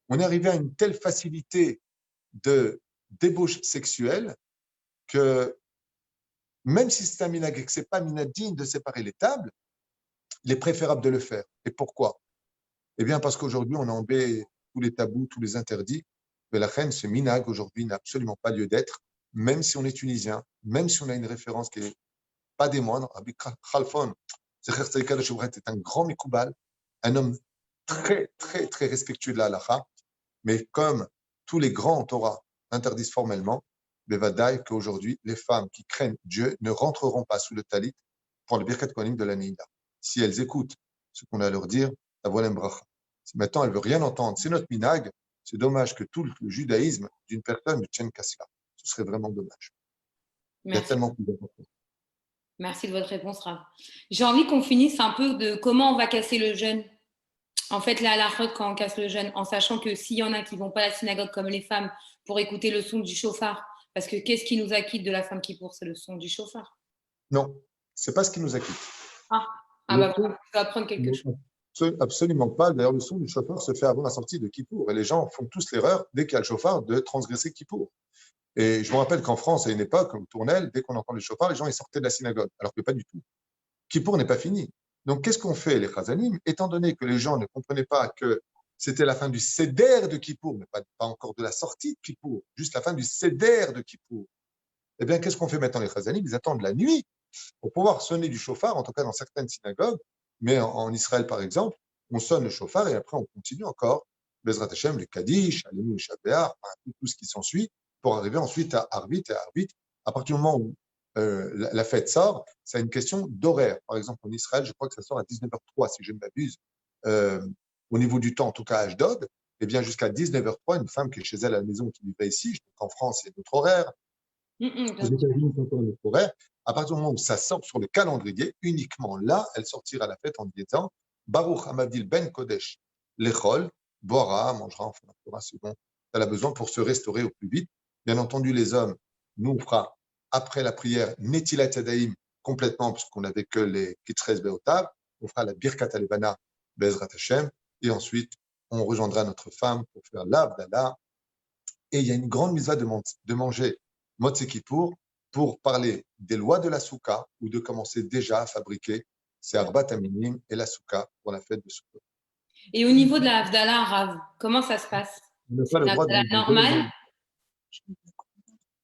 on est arrivé à une telle facilité de débauche sexuelle que même si c'est un minag et que ce n'est pas minadigne de séparer les tables, il est préférable de le faire. Et pourquoi? Eh bien, parce qu'aujourd'hui, on a enlevé tous les tabous, tous les interdits. Mais la reine, ce minag, aujourd'hui, n'a absolument pas lieu d'être, même si on est tunisien, même si on a une référence qui n'est pas des moindres. Rabbi Khalfon, est un grand mikoubal, un homme très, très, très respectueux de la halakha, mais comme tous les grands en Torah interdisent formellement, Bevadaï qu'aujourd'hui, les femmes qui craignent Dieu ne rentreront pas sous le talit pour le Birkat Kohanim de la Neila. Si elles écoutent ce qu'on a à leur dire, la voilà bracha. Si maintenant elle veut rien entendre, c'est notre minag, c'est dommage que tout le judaïsme d'une personne ne tienne qu'à cela. Ce serait vraiment dommage. Il y a tellement plus d'importance. Merci de votre réponse, Rav. J'ai envie qu'on finisse un peu de comment on va casser le jeûne. En fait, là, à la route, quand on casse le jeûne, en sachant que s'il y en a qui ne vont pas à la synagogue comme les femmes pour écouter le son du chauffard, parce que qu'est-ce qui nous acquitte de la femme qui court? C'est le son du chauffard. Non, ce n'est pas ce qui nous acquitte. Bah, voilà, on va apprendre quelque chose. Absolument pas. D'ailleurs, le son du chauffard se fait avant la sortie de Kippour. Et les gens font tous l'erreur, dès qu'il y a le chauffard, de transgresser Kippour. Et je me rappelle qu'en France, à une époque, au Tournelle, dès qu'on entend le chauffard, les gens ils sortaient de la synagogue, alors que pas du tout. Kippour n'est pas fini. Donc, qu'est-ce qu'on fait, les Chazanim? Étant donné que les gens ne comprenaient pas que c'était la fin du Seder de Kippour, mais pas encore de la sortie de Kippour, juste la fin du Seder de Kippour, eh bien, qu'est-ce qu'on fait maintenant, les Chazanim? Ils attendent la nuit pour pouvoir sonner du chauffard, en tout cas dans certaines synagogues, mais en Israël, par exemple, on sonne le chauffard et après on continue encore, Bezrat Hashem, le Kaddish, Alinu, le Shabbat, tout ce qui s'ensuit, pour arriver ensuite à Arvit et à Arvit. À partir du moment où la fête sort, c'est une question d'horaire. Par exemple, en Israël, je crois que ça sort à 19h03, si je ne m'abuse. Au niveau du temps, en tout cas à Ashdod, eh bien, jusqu'à 19h03, une femme qui est chez elle à la maison, qui vivait ici, je trouve qu'en France, c'est notre horaire. Aux États-Unis, c'est encore notre horaire. À partir du moment où ça sort sur le calendrier, uniquement là, elle sortira à la fête en disant Baruch Hamadil Ben Kodesh Lechol, boira, mangera, enfin, fera ce dont elle a besoin pour se restaurer au plus vite. Bien entendu, les hommes, nous, on fera après la prière Netilat Yadayim complètement, puisqu'on n'avait que les Kitres Beotav. On fera la Birkat Alevana Bezrat Hashem. Et ensuite, on rejoindra notre femme pour faire l'Avdallah. Et il y a une grande mitzvah de manger Motzei Kippour pour parler des lois de la Souka ou de commencer déjà à fabriquer ces Arbat Aminim et la Souka pour la fête de Souka. Et au niveau de la Havdalah, Rav, comment ça se passe? On n'a C'est pas le une droit de Havdalah normale?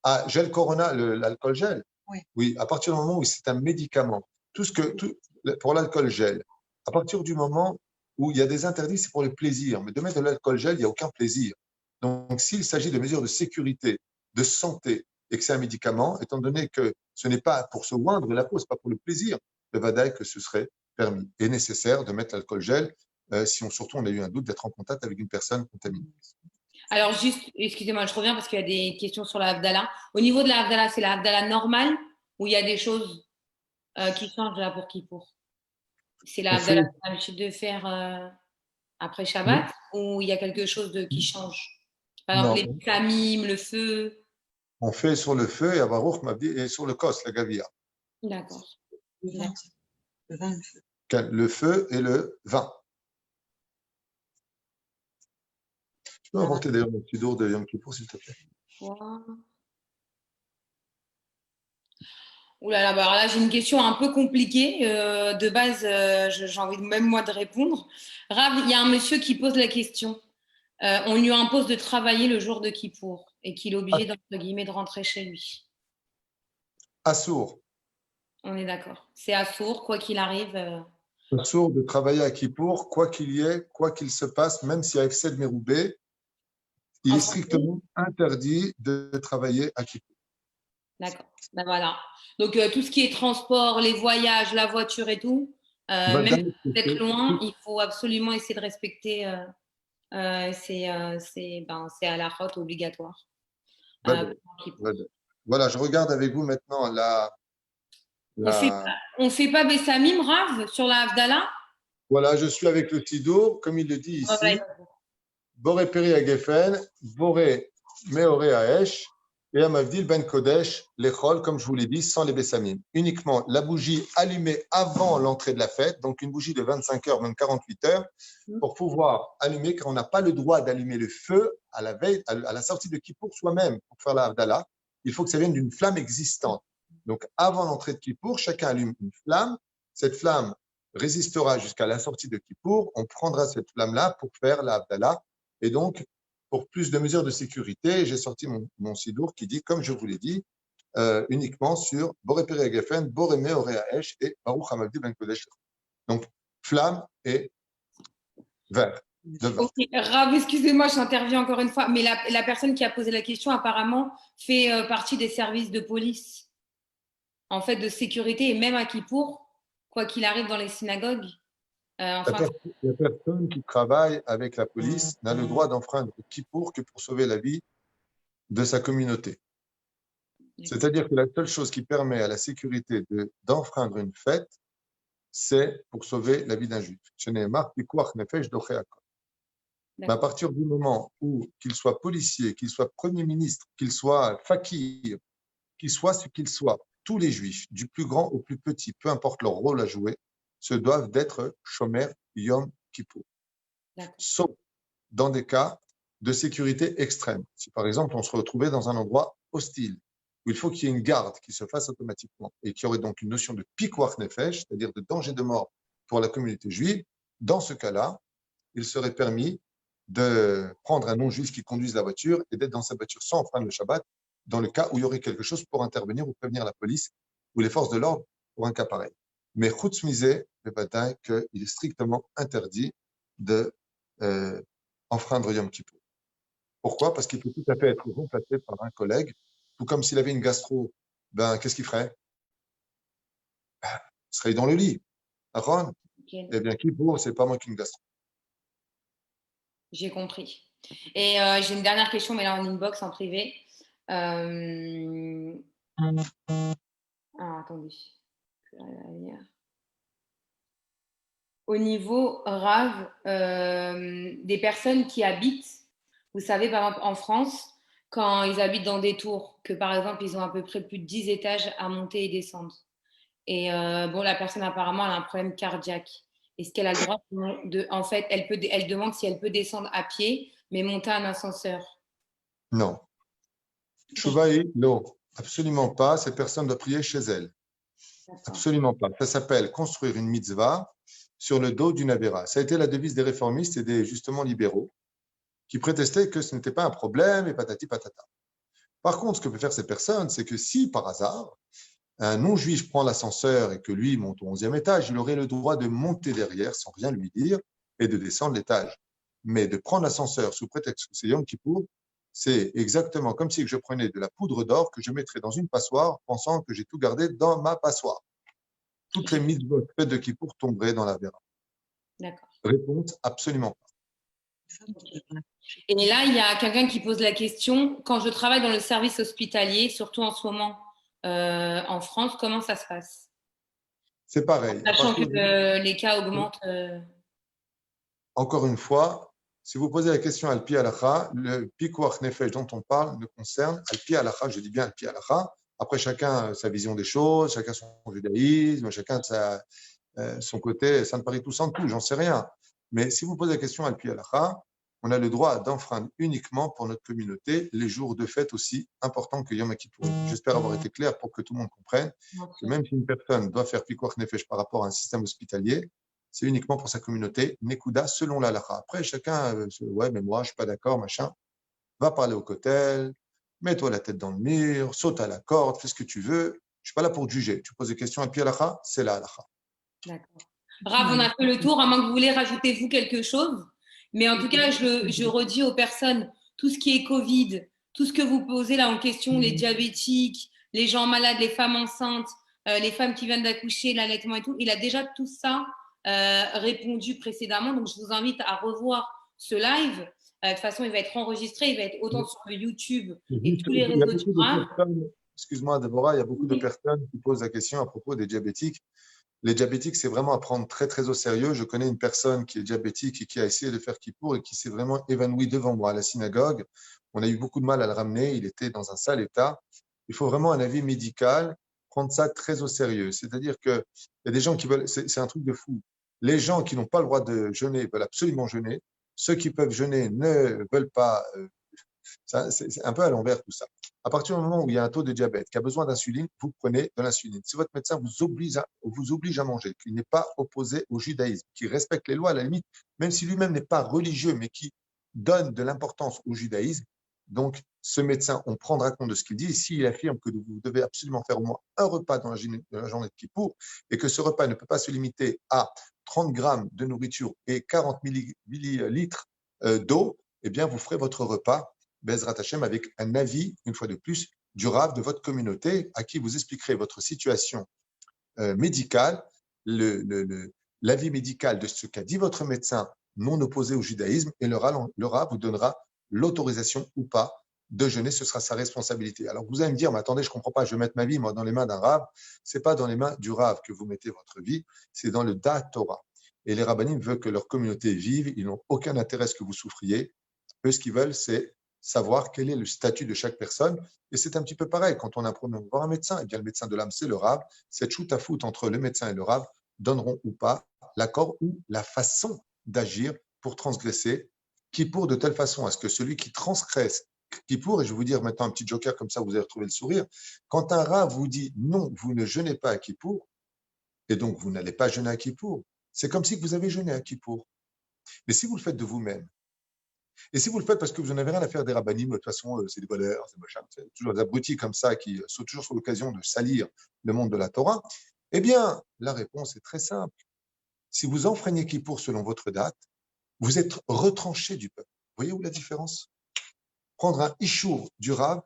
Ah, gel Corona, l'alcool gel. Oui. Oui, à partir du moment où c'est un médicament, pour l'alcool gel, à partir du moment où il y a des interdits, c'est pour le plaisir. Mais de mettre de l'alcool gel, il n'y a aucun plaisir. Donc, s'il s'agit de mesures de sécurité, de santé, et que c'est un médicament, étant donné que ce n'est pas pour se oindre la peau, ce n'est pas pour le plaisir, le vadaï que ce serait permis et nécessaire de mettre l'alcool gel si surtout on a eu un doute d'être en contact avec une personne contaminée. Alors, juste, excusez-moi, je reviens parce qu'il y a des questions sur la Havdalah. Au niveau de la Havdalah, c'est la Havdalah normale ou il y a des choses qui changent là pour Kippour? C'est la Havdalah qu'on a l'habitude de faire après Shabbat ou il y a quelque chose qui change? Par exemple, les tamim, le feu. On fait sur le feu et à Baruch et sur le kos, la gavia. D'accord. Le vin, le feu. Le feu et le vin. Tu peux apporter d'ailleurs mon petit dos de Yom Kippour, s'il te plaît. Ouh là là, bah alors là j'ai une question un peu compliquée. De base, j'ai envie même moi de répondre. Rav, il y a un monsieur qui pose la question. On lui impose de travailler le jour de Kippour et qu'il est obligé, entre guillemets, de rentrer chez lui. Assour. On est d'accord. C'est assour, quoi qu'il arrive. Assour de travailler à Kippour, quoi qu'il y ait, quoi qu'il se passe, même s'il y a excès de Méroubé, il est strictement interdit de travailler à Kippour. D'accord. Ben voilà. Donc, tout ce qui est transport, les voyages, la voiture et tout, même si vous êtes loin, il faut absolument essayer de respecter. C'est à la route obligatoire. Voilà, je regarde avec vous maintenant On fait pas Bessamim, Rav, sur la Havdalah? Voilà, je suis avec le Tidour, comme il le dit ici. Ouais. Boré Peri à Geffen, Boré Meoré à Esh, et à Mavdil Ben Kodesh, l'Echol, comme je vous l'ai dit, sans les Bessamim. Uniquement la bougie allumée avant l'entrée de la fête, donc une bougie de 25 heures, même 48 heures, pour pouvoir allumer, car on n'a pas le droit d'allumer le feu à la veille, à la sortie de Kippour soi-même, pour faire la Havdalah. Il faut que ça vienne d'une flamme existante. Donc, avant l'entrée de Kippour, chacun allume une flamme. Cette flamme résistera jusqu'à la sortie de Kippour. On prendra cette flamme-là pour faire la Havdalah. Et donc, pour plus de mesures de sécurité, j'ai sorti mon sidour qui dit, comme je vous l'ai dit, uniquement sur Boré Peri Geffen, Boré Meoré Haesh et Baruch Hamavdi Ben Kodesh. Donc, flamme et verre. Okay. Rav, excusez-moi, j'interviens encore une fois, mais la personne qui a posé la question apparemment fait partie des services de police, en fait, de sécurité, et même à Kippour, quoi qu'il arrive dans les synagogues. La personne qui travaille avec la police n'a le droit d'enfreindre Kippour que pour sauver la vie de sa communauté. C'est-à-dire que la seule chose qui permet à la sécurité d'enfreindre une fête, c'est pour sauver la vie d'un juif. Mais à partir du moment où qu'il soit policier, qu'il soit premier ministre, qu'il soit fakir, qu'il soit ce qu'il soit, tous les juifs, du plus grand au plus petit, peu importe leur rôle à jouer, se doivent d'être Shomer Yom Kippour. Sauf dans des cas de sécurité extrême. Si par exemple on se retrouvait dans un endroit hostile, où il faut qu'il y ait une garde qui se fasse automatiquement et qui aurait donc une notion de pikuach nefesh, c'est-à-dire de danger de mort pour la communauté juive, dans ce cas-là, il serait permis de prendre un non-juif qui conduise la voiture et d'être dans sa voiture sans enfreindre le Shabbat, dans le cas où il y aurait quelque chose pour intervenir ou prévenir la police ou les forces de l'ordre pour un cas pareil. Mais chutz misé, qu'il est strictement interdit de enfreindre Yom Kippour. Pourquoi? Parce qu'il peut tout à fait être remplacé par un collègue, tout comme s'il avait une gastro, ben qu'est-ce qu'il ferait? Il serait dans le lit. Aaron, Ok, eh bien, Kippour, c'est pas moi qui une gastro. j'ai compris. Et j'ai une dernière question, mais là en inbox, en privé. Ah, attendez. Je vais la lire. Au niveau Rav, des personnes qui habitent, vous savez, par exemple en France, quand ils habitent dans des tours, que par exemple ils ont à peu près plus de 10 étages à monter et descendre. Et bon, la personne apparemment elle a un problème cardiaque. Est-ce qu'elle a le droit en fait, elle demande si elle peut descendre à pied, mais monter un ascenseur. Non. Chouvaï, non. Absolument pas. Cette personne doit prier chez elle. Absolument pas. Ça s'appelle construire une mitzvah sur le dos d'une avéra. Ça a été la devise des réformistes et des justement libéraux qui prétestaient que ce n'était pas un problème et patati patata. Par contre, ce que peut faire cette personne, c'est que si par hasard, un non-juif prend l'ascenseur et que lui monte au 11e étage, il aurait le droit de monter derrière sans rien lui dire et de descendre l'étage. Mais de prendre l'ascenseur sous prétexte que c'est Yom Kippour, c'est exactement comme si je prenais de la poudre d'or que je mettrais dans une passoire pensant que j'ai tout gardé dans ma passoire. Toutes les mitzvot faites de Kippour tomberaient dans la vera. D'accord. Réponse, absolument pas. Et là, il y a quelqu'un qui pose la question, quand je travaille dans le service hospitalier, surtout en ce moment en France, comment ça se passe? C'est pareil. Sachant que les cas augmentent. Encore une fois, si vous posez la question Al-Pi Halacha, le Pikuach Nefesh dont on parle ne concerne Al-Pi Halacha, je dis bien Al-Pi Halacha. Après, chacun a sa vision des choses, chacun son judaïsme, chacun son côté, ça me paraît tout sans tout, j'en sais rien. Mais si vous posez la question Al-Pi Halacha, on a le droit d'enfreindre uniquement pour notre communauté les jours de fête aussi importants que Yom Kippour. J'espère avoir été clair pour que tout le monde comprenne que même si une personne doit faire Pikuach Nefesh par rapport à un système hospitalier, c'est uniquement pour sa communauté, Nekuda, selon la halakha. Après, chacun, ouais, mais moi, je suis pas d'accord, machin. Va parler au kotel, mets-toi la tête dans le mur, saute à la corde, fais ce que tu veux. Je suis pas là pour te juger. Tu poses des questions à pied halakha, c'est la halakha. D'accord. Rav, on a fait le tour, à moins que vous voulez rajouter vous quelque chose. Mais en tout cas, je redis aux personnes, tout ce qui est Covid, tout ce que vous posez là en question, les diabétiques, les gens malades, les femmes enceintes, les femmes qui viennent d'accoucher, l'allaitement et tout, il a déjà tout ça répondu précédemment. Donc, je vous invite à revoir ce live. De toute façon, il va être enregistré, il va être autant sur le YouTube et tous les réseaux du Rav. Excuse-moi, Déborah, il y a beaucoup de personnes qui posent la question à propos des diabétiques. Les diabétiques, c'est vraiment à prendre très, très au sérieux. Je connais une personne qui est diabétique et qui a essayé de faire Kippour et qui s'est vraiment évanoui devant moi à la synagogue. On a eu beaucoup de mal à le ramener. Il était dans un sale état. Il faut vraiment un avis médical, prendre ça très au sérieux. C'est-à-dire qu'il y a des gens qui veulent, c'est un truc de fou. Les gens qui n'ont pas le droit de jeûner veulent absolument jeûner. Ceux qui peuvent jeûner ne veulent pas. C'est un peu à l'envers tout ça. À partir du moment où il y a un taux de diabète qui a besoin d'insuline, vous prenez de l'insuline. Si votre médecin vous oblige à manger, qu'il n'est pas opposé au judaïsme, qui respecte les lois à la limite, même si lui-même n'est pas religieux, mais qui donne de l'importance au judaïsme, donc ce médecin, on prendra compte de ce qu'il dit. S'il affirme que vous devez absolument faire au moins un repas dans la journée de Kippour et que ce repas ne peut pas se limiter à 30 grammes de nourriture et 40 millilitres d'eau, eh bien, vous ferez votre repas Bezrat Hashem avec un avis, une fois de plus, du Rav de votre communauté à qui vous expliquerez votre situation médicale, l'avis médical de ce qu'a dit votre médecin non opposé au judaïsme et le Rav vous donnera l'autorisation ou pas de jeûner, ce sera sa responsabilité. Alors vous allez me dire, mais attendez, je ne comprends pas, je vais mettre ma vie moi, dans les mains d'un Rav. Ce n'est pas dans les mains du Rav que vous mettez votre vie, c'est dans le Da Torah. Et les rabbinim veulent que leur communauté vive, ils n'ont aucun intérêt à ce que vous souffriez. Eux, ce qu'ils veulent, c'est savoir quel est le statut de chaque personne. Et c'est un petit peu pareil, quand on a un problème de voir un médecin, et bien le médecin de l'âme, c'est le Rav. Cette shoot à foot entre le médecin et le Rav donneront ou pas l'accord ou la façon d'agir pour transgresser, qui pour de telle façon à ce que celui qui transgresse Kippour, et je vais vous dire maintenant un petit joker, comme ça vous allez retrouver le sourire. Quand un Rav vous dit non, vous ne jeûnez pas à Kippour, et donc vous n'allez pas jeûner à Kippour, c'est comme si vous avez jeûné à Kippour. Mais si vous le faites de vous-même, et si vous le faites parce que vous n'en avez rien à faire des rabbinim, de toute façon, c'est des voleurs, c'est machin, c'est toujours des abrutis comme ça qui sautent toujours sur l'occasion de salir le monde de la Torah, eh bien, la réponse est très simple. Si vous enfreignez Kippour selon votre date, vous êtes retranché du peuple. Vous voyez où la différence? Prendre un ishour du Rav,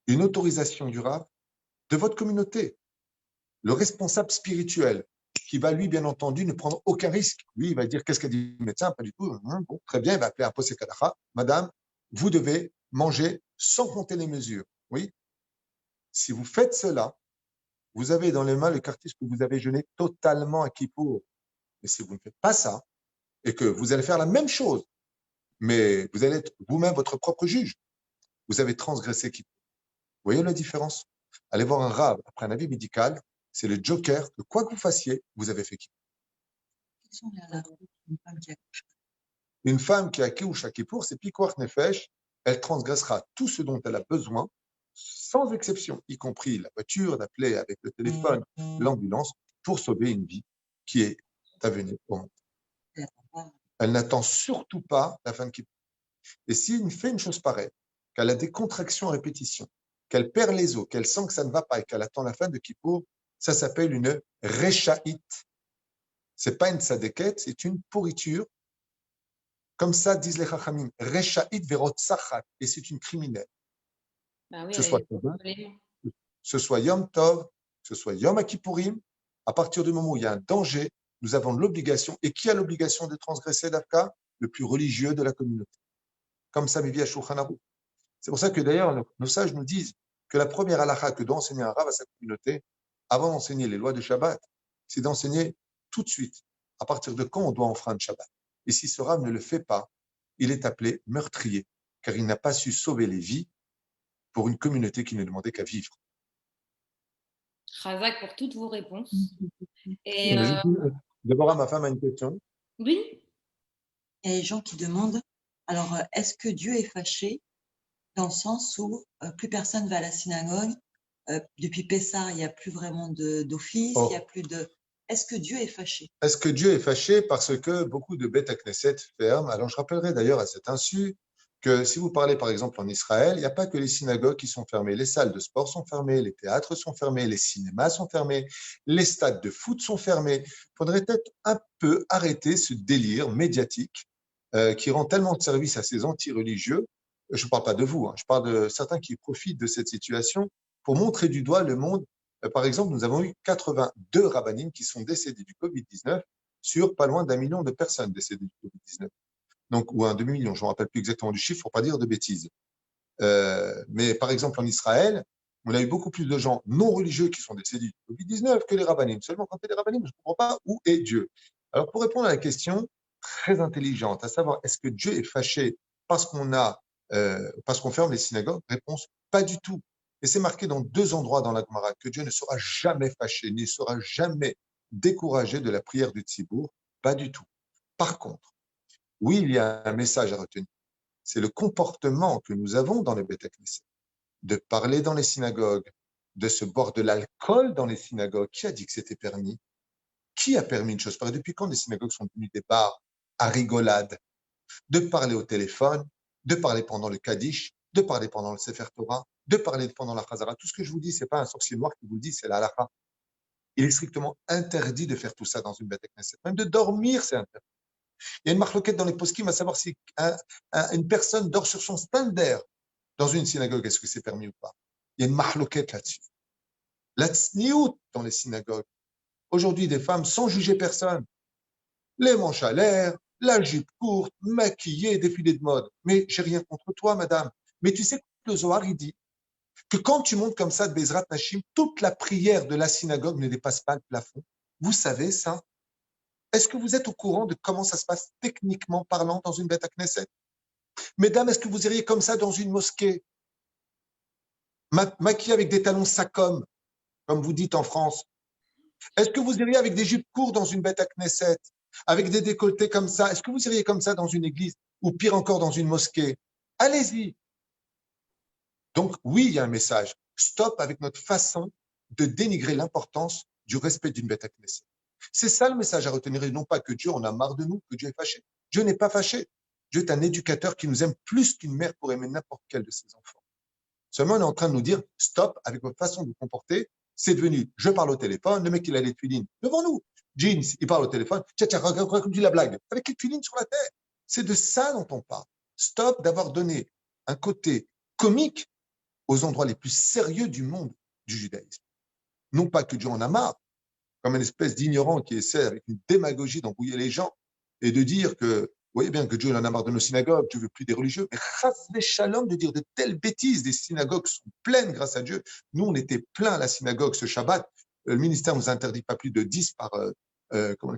une autorisation du Rav de votre communauté, le responsable spirituel, qui va, lui, bien entendu, ne prendre aucun risque. Lui, il va dire, qu'est-ce qu'a dit le médecin? Pas du tout. Bon, très bien, il va appeler Aposé Kadacha. Madame, vous devez manger sans compter les mesures. Oui. Si vous faites cela, vous avez dans les mains le cartis que vous avez jeûné totalement à Kippour. Mais si vous ne faites pas ça, et que vous allez faire la même chose, mais vous allez être vous-même votre propre juge, vous avez transgressé Kippour. Vous voyez la différence? Allez voir un rave après un avis médical, c'est le joker que quoi que vous fassiez, vous avez fait Kippour. Quelles sont les halachot d'une femme qui accouche? Une femme qui a Kippour à Kippour, c'est Pikuach Nefesh, elle transgressera tout ce dont elle a besoin, sans exception, y compris la voiture, d'appeler avec le téléphone, l'ambulance, pour sauver une vie qui est à venir au monde. Elle attend pas. Elle n'attend surtout pas la fin de Kippour. Et s'il fait une chose pareille, qu'elle a des contractions à répétition, qu'elle perd les os, qu'elle sent que ça ne va pas et qu'elle attend la fin de Kippour, ça s'appelle une réchaït. C'est pas une sadeket, c'est une pourriture. Comme ça disent les chachamim, réchaït verot sachat, et c'est une criminelle. Bah oui, Que ce soit absolument. que ce soit Yom Tov, que ce soit Yom Kippourim, à partir du moment où il y a un danger, nous avons l'obligation, et qui a l'obligation de transgresser d'Afka? Le plus religieux de la communauté. Comme ça, Mivi à Shulchan Aruch. C'est pour ça que d'ailleurs, nos sages nous disent que la première halakha que doit enseigner un rav à sa communauté, avant d'enseigner les lois de Shabbat, c'est d'enseigner tout de suite à partir de quand on doit enfreindre Shabbat. Et si ce rav ne le fait pas, il est appelé meurtrier, car il n'a pas su sauver les vies pour une communauté qui ne demandait qu'à vivre. Razak pour toutes vos réponses. Il Et D'abord, ma femme a une question. oui, y a des gens qui demandent, alors, est-ce que Dieu est fâché dans le sens où plus personne va à la synagogue, depuis Pessah, il n'y a plus vraiment d'office, il y a plus de... Est-ce que Dieu est fâché? Est-ce que Dieu est fâché parce que beaucoup de Beth Knesset ferment? Alors, je rappellerai d'ailleurs à cet insu que si vous parlez par exemple en Israël, il n'y a pas que les synagogues qui sont fermées. Les salles de sport sont fermées, les théâtres sont fermés, les cinémas sont fermés, les stades de foot sont fermés. Il faudrait peut-être un peu arrêter ce délire médiatique qui rend tellement de service à ces anti-religieux. Je ne parle pas de vous, hein, je parle de certains qui profitent de cette situation pour montrer du doigt le monde. Par exemple, nous avons eu 82 rabbinim qui sont décédés du Covid-19 sur pas loin d'1 million de personnes décédées du Covid-19. Donc, ou un demi-million, je ne me rappelle plus exactement du chiffre pour pas dire de bêtises. Mais par exemple, en Israël, on a eu beaucoup plus de gens non religieux qui sont décédés du Covid-19 que les rabbinim. Seulement quand il y a les rabbinim, je ne comprends pas où est Dieu. Alors, pour répondre à la question très intelligente, à savoir, est-ce que Dieu est fâché parce qu'on ferme les synagogues? Réponse, pas du tout. Et c'est marqué dans 2 endroits dans la Gemara que Dieu ne sera jamais fâché, ne sera jamais découragé de la prière du Tzibour, pas du tout. Par contre, oui, il y a un message à retenir. C'est le comportement que nous avons dans les Beth Knesset, de parler dans les synagogues, de se boire de l'alcool dans les synagogues. Qui a dit que c'était permis? Qui a permis une chose pareille? Depuis quand les synagogues sont devenues des bars à rigolade? De parler au téléphone, de parler pendant le Kaddish, de parler pendant le Sefer Torah, de parler pendant la Chazara. Tout ce que je vous dis, ce n'est pas un sorcier noir qui vous le dit, c'est la halakha. Il est strictement interdit de faire tout ça dans une Beth Knesset. Même de dormir, c'est interdit. Il y a une marloquette dans les poskim à savoir si une personne dort sur son stander dans une synagogue, est-ce que c'est permis ou pas? Il y a une marloquette là-dessus. La tsniout dans les synagogues. Aujourd'hui, des femmes sans juger personne. Les manches à l'air, la jupe courte, maquillée, défilé de mode. Mais j'ai rien contre toi, madame. Mais tu sais que le Zohar, il dit que quand tu montes comme ça de Bezrat Nashim, toute la prière de la synagogue ne dépasse pas le plafond. Vous savez ça? Est-ce que vous êtes au courant de comment ça se passe techniquement parlant dans une Beth Knesset? Mesdames, est-ce que vous iriez comme ça dans une mosquée, maquillée avec des talons sacom, comme vous dites en France? Est-ce que vous iriez avec des jupes courtes dans une Beth Knesset, avec des décolletés comme ça? Est-ce que vous iriez comme ça dans une église, ou pire encore dans une mosquée? Allez-y. Donc, oui, il y a un message. Stop avec notre façon de dénigrer l'importance du respect d'une Beth Knesset. C'est ça le message à retenir, et non pas que Dieu en a marre de nous, que Dieu est fâché. Dieu n'est pas fâché. Dieu est un éducateur qui nous aime plus qu'une mère pour aimer n'importe quel de ses enfants. Seulement, on est en train de nous dire, stop avec votre façon de vous comporter. C'est devenu, je parle au téléphone, le mec, il a les tuilines devant nous. Jeans, il parle au téléphone. Tiens, raconte la blague. Avec les tuilines sur la tête. C'est de ça dont on parle. Stop d'avoir donné un côté comique aux endroits les plus sérieux du monde du judaïsme. Non pas que Dieu en a marre, comme une espèce d'ignorant qui essaie avec une démagogie d'embrouiller les gens et de dire que, vous voyez bien que Dieu en a marre de nos synagogues, Dieu veut plus des religieux, mais chas shalom de dire de telles bêtises, des synagogues sont pleines grâce à Dieu. Nous, on était plein à la synagogue ce Shabbat, le ministère nous interdit pas plus de 10 par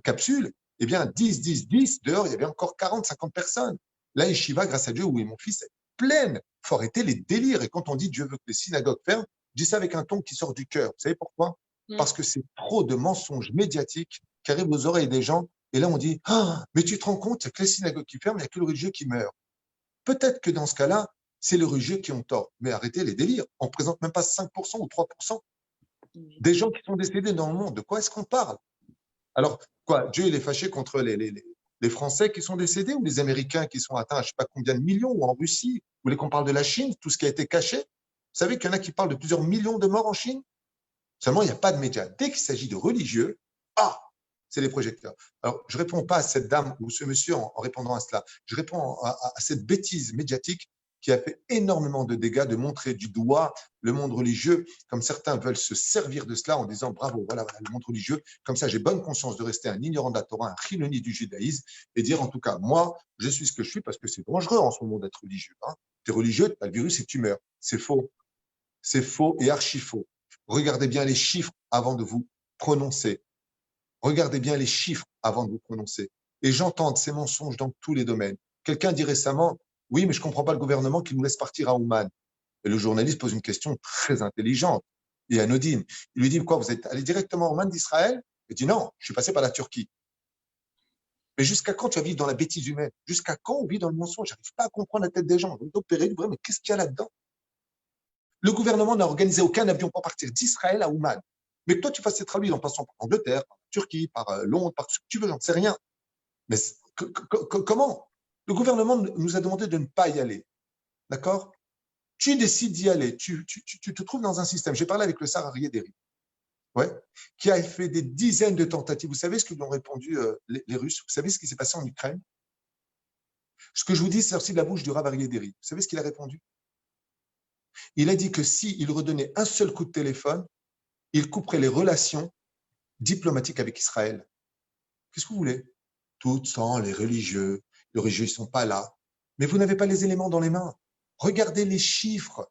capsule, eh bien 10, 10, 10, dehors, il y avait encore 40, 50 personnes. Là, Yeshiva, grâce à Dieu, oui, mon fils, est pleine. Il faut arrêter les délires. Et quand on dit Dieu veut que les synagogues ferment, je dis ça avec un ton qui sort du cœur. Vous savez pourquoi? Parce que c'est trop de mensonges médiatiques qui arrivent aux oreilles des gens. Et là, on dit, ah, mais tu te rends compte, il n'y a que les synagogues qui ferment, il n'y a que le religieux qui meurt. Peut-être que dans ce cas-là, c'est les religieux qui ont tort. Mais arrêtez les délires. On ne présente même pas 5% ou 3% des gens qui sont décédés dans le monde. De quoi est-ce qu'on parle? Alors, quoi, Dieu, il est fâché contre les Français qui sont décédés ou les Américains qui sont atteints à je ne sais pas combien de millions, ou en Russie? Vous voulez qu'on parle de la Chine, tout ce qui a été caché? Vous savez qu'il y en a qui parlent de plusieurs millions de morts en Chine? Seulement, il n'y a pas de médias. Dès qu'il s'agit de religieux, ah, c'est les projecteurs. Alors, je ne réponds pas à cette dame ou ce monsieur en répondant à cela. Je réponds à cette bêtise médiatique qui a fait énormément de dégâts, de montrer du doigt le monde religieux, comme certains veulent se servir de cela en disant bravo, voilà, le monde religieux. Comme ça, j'ai bonne conscience de rester un ignorant de la Torah, un chiloni du judaïsme, et dire en tout cas, moi, je suis ce que je suis parce que c'est dangereux en ce moment d'être religieux. Hein. Tu es religieux, tu as le virus et tu meurs. C'est faux. C'est faux et archi faux. Regardez bien les chiffres avant de vous prononcer. Regardez bien les chiffres avant de vous prononcer. Et j'entends ces mensonges dans tous les domaines. Quelqu'un dit récemment, oui, mais je ne comprends pas le gouvernement qui nous laisse partir à Ouman. Et le journaliste pose une question très intelligente et anodine. Il lui dit, quoi, vous êtes allé directement à Ouman d'Israël? Il dit, non, je suis passé par la Turquie. Mais jusqu'à quand tu vas vivre dans la bêtise humaine? Jusqu'à quand on vit dans le mensonge? Je n'arrive pas à comprendre la tête des gens. Mais qu'est-ce qu'il y a là-dedans? Le gouvernement n'a organisé aucun avion pour partir d'Israël à Ouman. Mais que toi, tu fasses cette traduits en passant par l'Angleterre, par la Turquie, par Londres, par ce que tu veux, j'en sais rien. Mais comment? Le gouvernement nous a demandé de ne pas y aller. D'accord? Tu décides d'y aller. Tu te trouves dans un système. J'ai parlé avec le Sar Aryeh Deri, ouais, qui a fait des dizaines de tentatives. Vous savez ce que lui ont répondu les Russes? Vous savez ce qui s'est passé en Ukraine? Ce que je vous dis, c'est sorti de la bouche du Rav Aryeh Deri. Vous savez ce qu'il a répondu? Il a dit que s'il redonnait un seul coup de téléphone, il couperait les relations diplomatiques avec Israël. Qu'est-ce que vous voulez? Tout sans les religieux. Les religieux ne sont pas là. Mais vous n'avez pas les éléments dans les mains. Regardez les chiffres.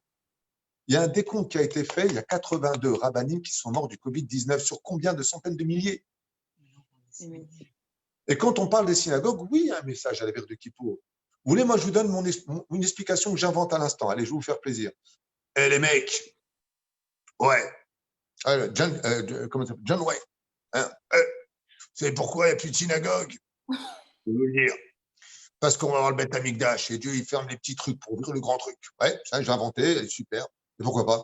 Il y a un décompte qui a été fait. Il y a 82 rabbinim qui sont morts du Covid-19 sur combien de centaines de milliers? Et quand on parle des synagogues, oui, il y a un message à la veille de Kippour. Vous voulez, moi, je vous donne une explication que j'invente à l'instant. Allez, je vais vous faire plaisir. Eh les mecs, ouais, John Way, hein, vous savez pourquoi il n'y a plus de synagogue? Je vais vous le dire. Parce qu'on va avoir le Beth Amikdash et Dieu, il ferme les petits trucs pour ouvrir le grand truc. Ouais, ça, j'ai inventé, c'est super. Et pourquoi pas?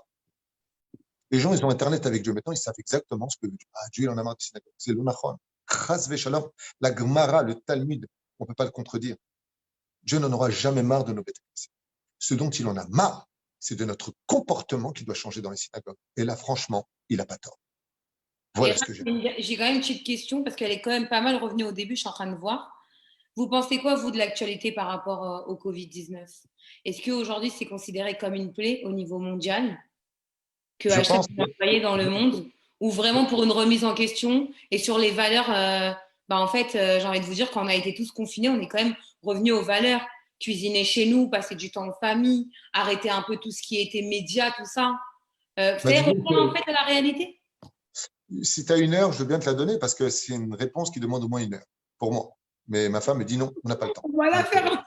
Les gens, ils ont Internet avec Dieu. Maintenant, ils savent exactement ce que Dieu. Ah, Dieu, il en a marre des synagogues. C'est l'Onachon. Chas v'shalom. La Gemara, le Talmud, on ne peut pas le contredire. Dieu n'en aura jamais marre de nos bêtes. Ce dont il en a marre, c'est de notre comportement qui doit changer dans les synagogues. Et là, franchement, il n'a pas tort. Voilà ce que j'ai. J'ai quand même une petite question parce qu'elle est quand même pas mal revenue au début, je suis en train de voir. Vous pensez quoi, vous, de l'actualité par rapport au Covid-19? Est-ce qu'aujourd'hui, c'est considéré comme une plaie au niveau mondial que Hachem a envoyé dans le monde, ou vraiment pour une remise en question et sur les valeurs en fait, j'ai envie de vous dire, quand on a été tous confinés, on est quand même revenus aux valeurs. Cuisiner chez nous, passer du temps en famille, arrêter un peu tout ce qui était médias, tout ça. C'est répondre en fait à la réalité? Si tu as une heure, je veux bien te la donner parce que c'est une réponse qui demande au moins une heure, pour moi. Mais ma femme me dit non, on n'a pas le temps. On va la faire.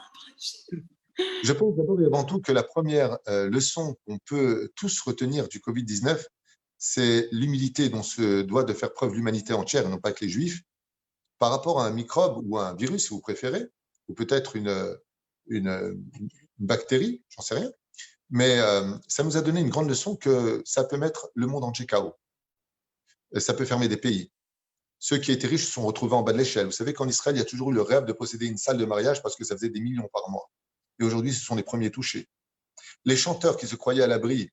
Je pense d'abord et avant tout que la première leçon qu'on peut tous retenir du Covid-19, c'est l'humilité dont se doit de faire preuve l'humanité entière, et non pas que les Juifs, par rapport à un microbe ou à un virus, si vous préférez, ou peut-être une bactérie, j'en sais rien. Mais ça nous a donné une grande leçon que ça peut mettre le monde entier KO. Ça peut fermer des pays. Ceux qui étaient riches se sont retrouvés en bas de l'échelle. Vous savez qu'en Israël, il y a toujours eu le rêve de posséder une salle de mariage parce que ça faisait des millions par mois. Et aujourd'hui, ce sont les premiers touchés. Les chanteurs qui se croyaient à l'abri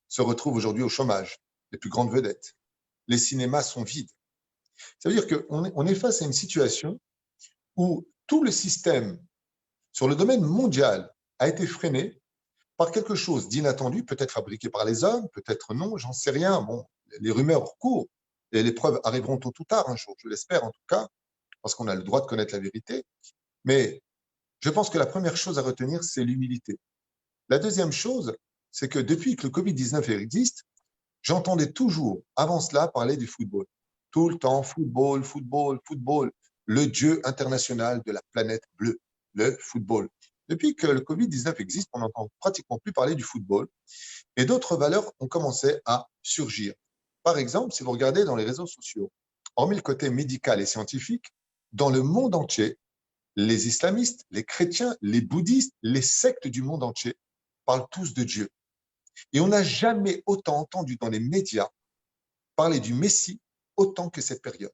se retrouvent aujourd'hui au chômage, les plus grandes vedettes. Les cinémas sont vides. Ça veut dire qu'on est face à une situation où tout le système sur le domaine mondial a été freiné par quelque chose d'inattendu, peut-être fabriqué par les hommes, peut-être non, j'en sais rien. Bon, les rumeurs courent et les preuves arriveront tôt ou tard un jour, je l'espère en tout cas, parce qu'on a le droit de connaître la vérité. Mais je pense que la première chose à retenir, c'est l'humilité. La deuxième chose, c'est que depuis que le Covid-19 existe, j'entendais toujours, avant cela, parler du football. Tout le temps, football, football, football. Le dieu international de la planète bleue, le football. Depuis que le Covid-19 existe, on n'entend pratiquement plus parler du football et d'autres valeurs ont commencé à surgir. Par exemple, si vous regardez dans les réseaux sociaux, hormis le côté médical et scientifique, dans le monde entier, les islamistes, les chrétiens, les bouddhistes, les sectes du monde entier parlent tous de Dieu. Et on n'a jamais autant entendu dans les médias parler du Messie autant que cette période.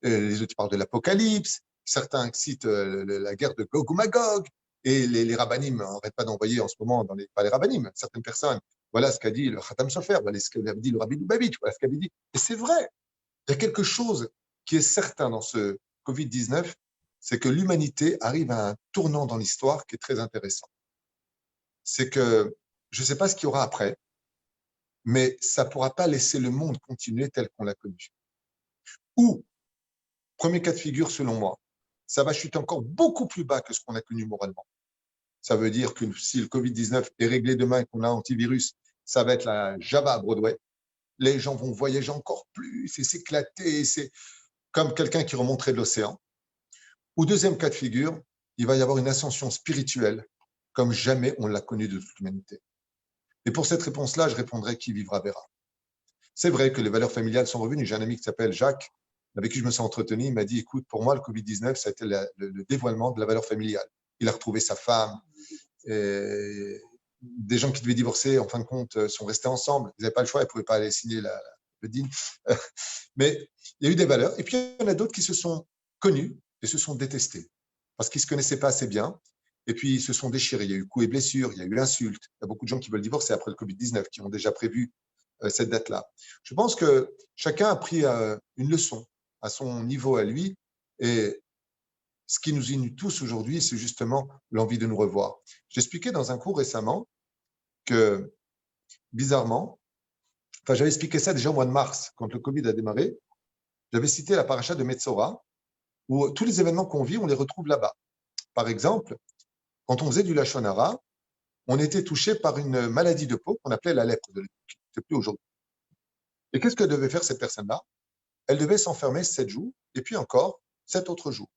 Les autres parlent de l'Apocalypse, certains citent la guerre de Gog ou Magog, et les rabbinim n'arrêtent pas d'envoyer en ce moment, pas les rabbinim, certaines personnes, voilà ce qu'a dit le Khatam Sofer, voilà ce qu'a dit le Rabbi Lubavitch, voilà ce qu'avait dit. Et c'est vrai, il y a quelque chose qui est certain dans ce Covid-19, c'est que l'humanité arrive à un tournant dans l'histoire qui est très intéressant. C'est que je ne sais pas ce qu'il y aura après, mais ça ne pourra pas laisser le monde continuer tel qu'on l'a connu. Ou, premier cas de figure selon moi, ça va chuter encore beaucoup plus bas que ce qu'on a connu moralement. Ça veut dire que si le Covid-19 est réglé demain et qu'on a un antivirus, ça va être la Java à Broadway. Les gens vont voyager encore plus et s'éclater. C'est comme quelqu'un qui remonterait de l'océan. Ou deuxième cas de figure, il va y avoir une ascension spirituelle comme jamais on l'a connue de toute l'humanité. Et pour cette réponse-là, je répondrai qui vivra verra. C'est vrai que les valeurs familiales sont revenues. J'ai un ami qui s'appelle Jacques, avec qui je me suis entretenu. Il m'a dit, écoute, pour moi, le Covid-19, ça a été le dévoilement de la valeur familiale. Il a retrouvé sa femme. Et des gens qui devaient divorcer, en fin de compte, sont restés ensemble. Ils n'avaient pas le choix, ils ne pouvaient pas aller signer le DIN. Mais il y a eu des valeurs. Et puis, il y en a d'autres qui se sont connus et se sont détestés parce qu'ils ne se connaissaient pas assez bien. Et puis, ils se sont déchirés. Il y a eu coups et blessures, il y a eu insultes. Il y a beaucoup de gens qui veulent divorcer après le Covid-19, qui ont déjà prévu cette date-là. Je pense que chacun a pris une leçon à son niveau à lui. Et ce qui nous unit tous aujourd'hui, c'est justement l'envie de nous revoir. J'expliquais dans un cours récemment que, bizarrement, j'avais expliqué ça déjà au mois de mars, quand le Covid a démarré. J'avais cité la paracha de Metzora, où tous les événements qu'on vit, on les retrouve là-bas. Par exemple, quand on faisait du Lachon Hara, on était touché par une maladie de peau qu'on appelait la lèpre de l'époque. C'est plus aujourd'hui. Et qu'est-ce que devait faire cette personne-là? Elle devait s'enfermer 7 jours, et puis encore 7 autres jours.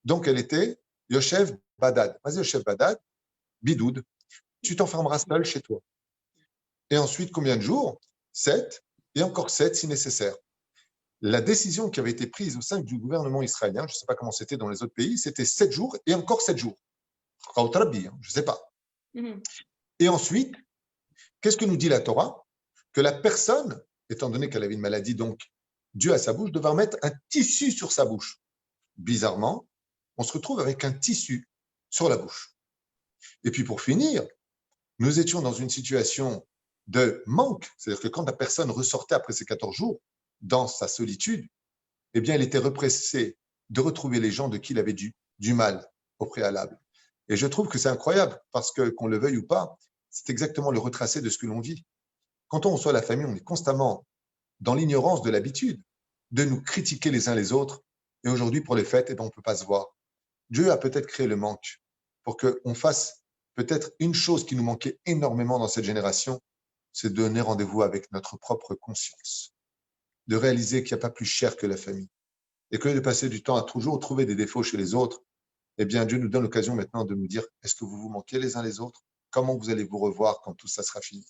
Donc, elle était Yoshev Badad. Vas-y, Yoshev Badad, bidoud. Tu t'enfermeras seul chez toi. Et ensuite, combien de jours? 7, et encore 7 si nécessaire. La décision qui avait été prise au sein du gouvernement israélien, je ne sais pas comment c'était dans les autres pays, c'était 7 jours et encore 7 jours. Je ne sais pas. Et ensuite, qu'est-ce que nous dit la Torah? Que la personne, étant donné qu'elle avait une maladie, donc due à sa bouche, devait mettre un tissu sur sa bouche. Bizarrement, on se retrouve avec un tissu sur la bouche. Et puis pour finir, nous étions dans une situation de manque, c'est-à-dire que quand la personne ressortait après ces 14 jours, dans sa solitude, eh bien, elle était repressée de retrouver les gens de qui il avait du mal au préalable. Et je trouve que c'est incroyable, parce que, qu'on le veuille ou pas, c'est exactement le retracé de ce que l'on vit. Quand on reçoit la famille, on est constamment dans l'ignorance de l'habitude de nous critiquer les uns les autres. Et aujourd'hui, pour les fêtes, eh bien, on ne peut pas se voir. Dieu a peut-être créé le manque pour qu'on fasse peut-être une chose qui nous manquait énormément dans cette génération, c'est de donner rendez-vous avec notre propre conscience, de réaliser qu'il n'y a pas plus cher que la famille. Et que de passer du temps à toujours trouver des défauts chez les autres, eh bien, Dieu nous donne l'occasion maintenant de nous dire, est-ce que vous vous manquez les uns les autres? Comment vous allez vous revoir quand tout ça sera fini?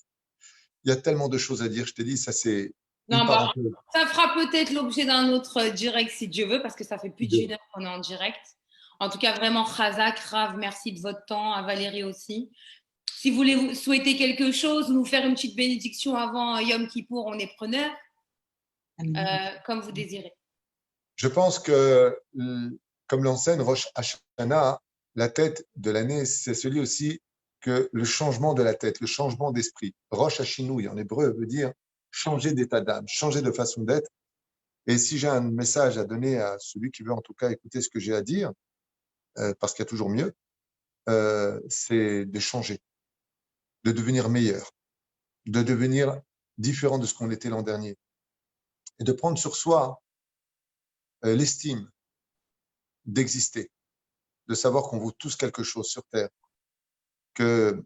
Il y a tellement de choses à dire, je t'ai dit, ça c'est une parenthèse. Ça fera peut-être l'objet d'un autre direct si Dieu veut, parce que ça fait plus d'1 heure qu'on est en direct. En tout cas, vraiment, Chazak, Rav, merci de votre temps, à Valérie aussi. Si vous voulez vous souhaiter quelque chose, nous faire une petite bénédiction avant Yom Kippour, on est preneur, comme vous désirez. Je pense que, comme l'enseigne Rosh Hashanah, la tête de l'année, c'est celui aussi que le changement de la tête, le changement d'esprit. Rosh Hashinouï, en hébreu, veut dire changer d'état d'âme, changer de façon d'être. Et si j'ai un message à donner à celui qui veut en tout cas écouter ce que j'ai à dire, parce qu'il y a toujours mieux, c'est de changer, de devenir meilleur, de devenir différent de ce qu'on était l'an dernier. Et de prendre sur soi l'estime d'exister, de savoir qu'on vaut tous quelque chose sur Terre, que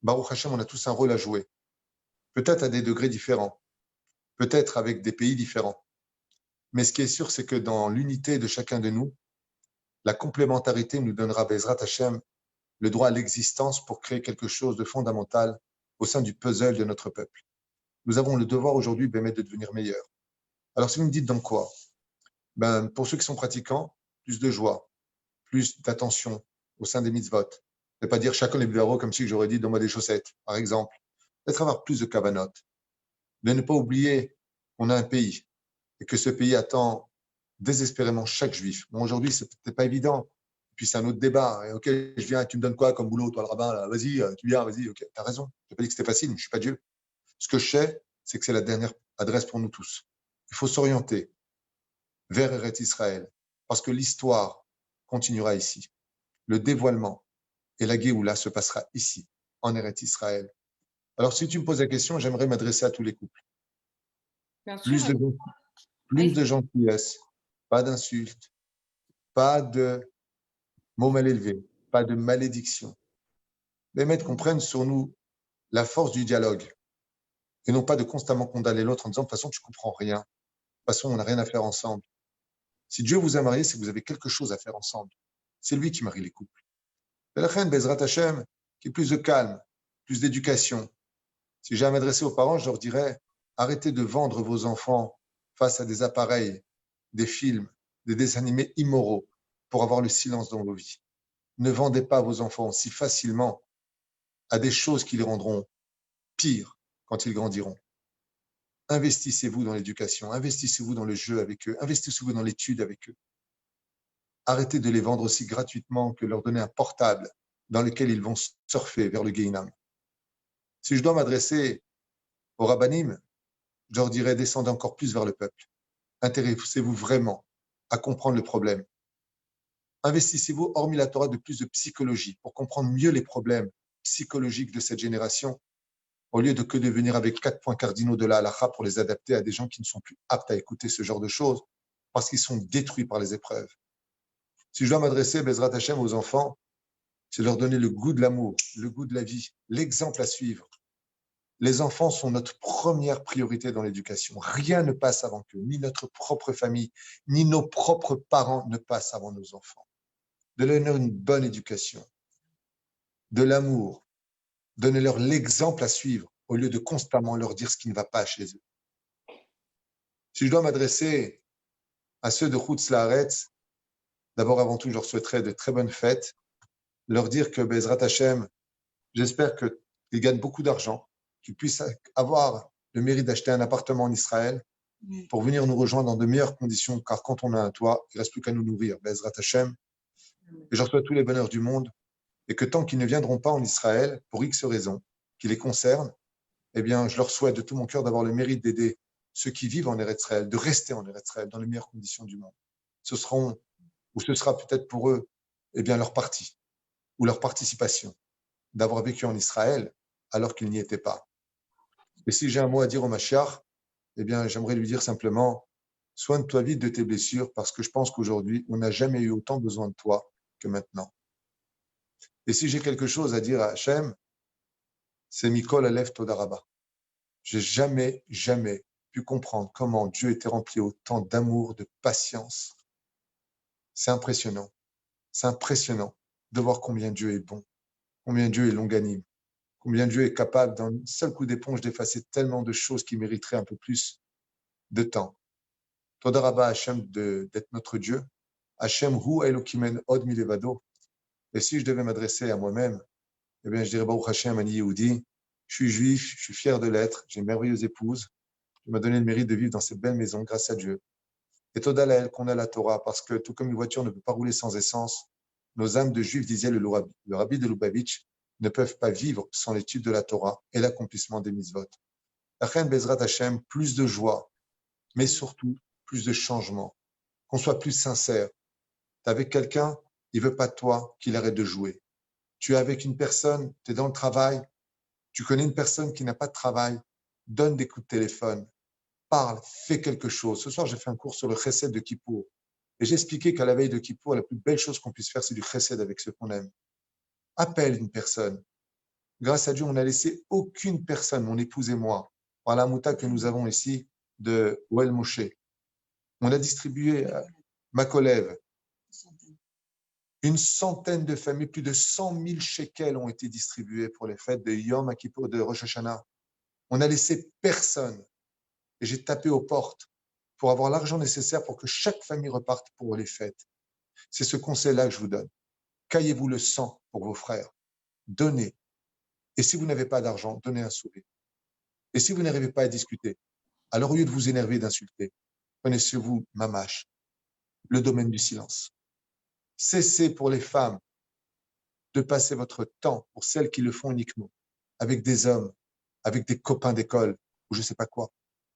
Baruch Hashem, on a tous un rôle à jouer, peut-être à des degrés différents, peut-être avec des pays différents. Mais ce qui est sûr, c'est que dans l'unité de chacun de nous, la complémentarité nous donnera, Bezrat Hashem, le droit à l'existence pour créer quelque chose de fondamental au sein du puzzle de notre peuple. Nous avons le devoir aujourd'hui, Bémet, de devenir meilleurs. Alors, si vous me dites dans quoi, ben, pour ceux qui sont pratiquants, plus de joie, plus d'attention au sein des mitzvot. Ne pas dire chacun les bureaux comme si j'aurais dit donne-moi des chaussettes, par exemple. Peut-être avoir plus de kavanot. De ne pas oublier qu'on a un pays et que ce pays attend désespérément chaque juif. Bon, aujourd'hui, c'est peut-être pas évident. Puis c'est un autre débat. Et, ok, je viens, tu me donnes quoi comme boulot, toi, le rabbin, là, vas-y, tu viens, vas-y, ok, t'as raison. Je n'ai pas dit que c'était facile, mais je suis pas Dieu. Ce que je sais, c'est que c'est la dernière adresse pour nous tous. Il faut s'orienter vers Eretz Israël, parce que l'histoire continuera ici. Le dévoilement et la Géoula se passera ici, en Eretz Israël. Alors, si tu me poses la question, j'aimerais m'adresser à tous les couples. Bien sûr. Plus de gentillesse, pas d'insultes, pas de mots mal élevés, pas de malédiction. Les maîtres comprennent sur nous la force du dialogue et non pas de constamment condamner l'autre en disant de toute façon, tu ne comprends rien. De toute façon, on n'a rien à faire ensemble. Si Dieu vous a marié, c'est que vous avez quelque chose à faire ensemble. C'est lui qui marie les couples. Et la reine Bezrat Hashem, qui est plus de calme, plus d'éducation. Si j'ai à m'adresser aux parents, je leur dirais arrêtez de vendre vos enfants face à des appareils, des films, des dessins animés immoraux pour avoir le silence dans vos vies. Ne vendez pas vos enfants si facilement à des choses qui les rendront pires quand ils grandiront. Investissez-vous dans l'éducation, investissez-vous dans le jeu avec eux, investissez-vous dans l'étude avec eux. Arrêtez de les vendre aussi gratuitement que leur donner un portable dans lequel ils vont surfer vers le Guéhinam. Si je dois m'adresser aux rabbinim, je leur dirais descendez encore plus vers le peuple. Intéressez-vous vraiment à comprendre le problème. Investissez-vous, hormis la Torah, de plus de psychologie pour comprendre mieux les problèmes psychologiques de cette génération, au lieu de que de venir avec 4 points cardinaux de la halakha pour les adapter à des gens qui ne sont plus aptes à écouter ce genre de choses parce qu'ils sont détruits par les épreuves. Si je dois m'adresser, Bezrat Hashem, aux enfants, c'est leur donner le goût de l'amour, le goût de la vie, l'exemple à suivre. Les enfants sont notre première priorité dans l'éducation. Rien ne passe avant qu'eux, ni notre propre famille, ni nos propres parents ne passent avant nos enfants. De leur donner une bonne éducation, de l'amour, donnez-leur l'exemple à suivre au lieu de constamment leur dire ce qui ne va pas chez eux. Si je dois m'adresser à ceux de Chutz Laaretz, d'abord avant tout, je leur souhaiterais de très bonnes fêtes, leur dire que Bezrat Hashem, j'espère qu'ils gagnent beaucoup d'argent, qu'ils puissent avoir le mérite d'acheter un appartement en Israël pour venir nous rejoindre dans de meilleures conditions, car quand on a un toit, il ne reste plus qu'à nous nourrir. Bezrat Hashem. Et je leur souhaite tous les bonheurs du monde, et que tant qu'ils ne viendront pas en Israël, pour X raisons qui les concernent, eh bien, je leur souhaite de tout mon cœur d'avoir le mérite d'aider ceux qui vivent en Eretz Israël, de rester en Eretz Israël dans les meilleures conditions du monde. Ce sera peut-être pour eux, eh bien, leur partie ou leur participation d'avoir vécu en Israël alors qu'ils n'y étaient pas. Et si j'ai un mot à dire au Mashiach, eh bien, j'aimerais lui dire simplement, soigne-toi vite de tes blessures parce que je pense qu'aujourd'hui, on n'a jamais eu autant besoin de toi que maintenant. Et si j'ai quelque chose à dire à Hachem, c'est Mikol Alef Todaraba. J'ai jamais pu comprendre comment Dieu était rempli autant d'amour, de patience. C'est impressionnant. C'est impressionnant de voir combien Dieu est bon, combien Dieu est longanime, combien Dieu est capable d'un seul coup d'éponge d'effacer tellement de choses qui mériteraient un peu plus de temps. Todaraba Hachem d'être notre Dieu. Hashem hu elokimen od milevado. Et si je devais m'adresser à moi-même, eh bien, je dirais Baruch Hashem, Ani Yehudi, je suis juif, je suis fier de l'être, j'ai une merveilleuse épouse, qui m'a donné le mérite de vivre dans cette belle maison grâce à Dieu. Et Toda Laël qu'on a la Torah, parce que tout comme une voiture ne peut pas rouler sans essence, nos âmes de juifs, disait le rabbi de Lubavitch, ne peuvent pas vivre sans l'étude de la Torah et l'accomplissement des mitzvot. Achen Bezrat Hashem, plus de joie, mais surtout plus de changement, qu'on soit plus sincère. Tu es avec quelqu'un, il ne veut pas de toi qu'il arrête de jouer. Tu es avec une personne, tu es dans le travail, tu connais une personne qui n'a pas de travail, donne des coups de téléphone, parle, fais quelque chose. Ce soir, j'ai fait un cours sur le chesed de Kippour. Et j'ai expliqué qu'à la veille de Kippour, la plus belle chose qu'on puisse faire, c'est du chesed avec ceux qu'on aime. Appelle une personne. Grâce à Dieu, on n'a laissé aucune personne, mon épouse et moi, par la mouta que nous avons ici de Ouel Moshe. On a distribué à Makolev une centaine de familles, plus de 100 000 shekels ont été distribués pour les fêtes de Yom Kippur, de Rosh Hashanah. On n'a laissé personne. Et j'ai tapé aux portes pour avoir l'argent nécessaire pour que chaque famille reparte pour les fêtes. C'est ce conseil-là que je vous donne. Caillez-vous le sang pour vos frères. Donnez. Et si vous n'avez pas d'argent, donnez un sourire. Et si vous n'arrivez pas à discuter, alors au lieu de vous énerver et d'insulter, prenez sur vous, mamache, le domaine du silence. Cessez pour les femmes de passer votre temps, pour celles qui le font uniquement, avec des hommes, avec des copains d'école, ou je ne sais pas quoi.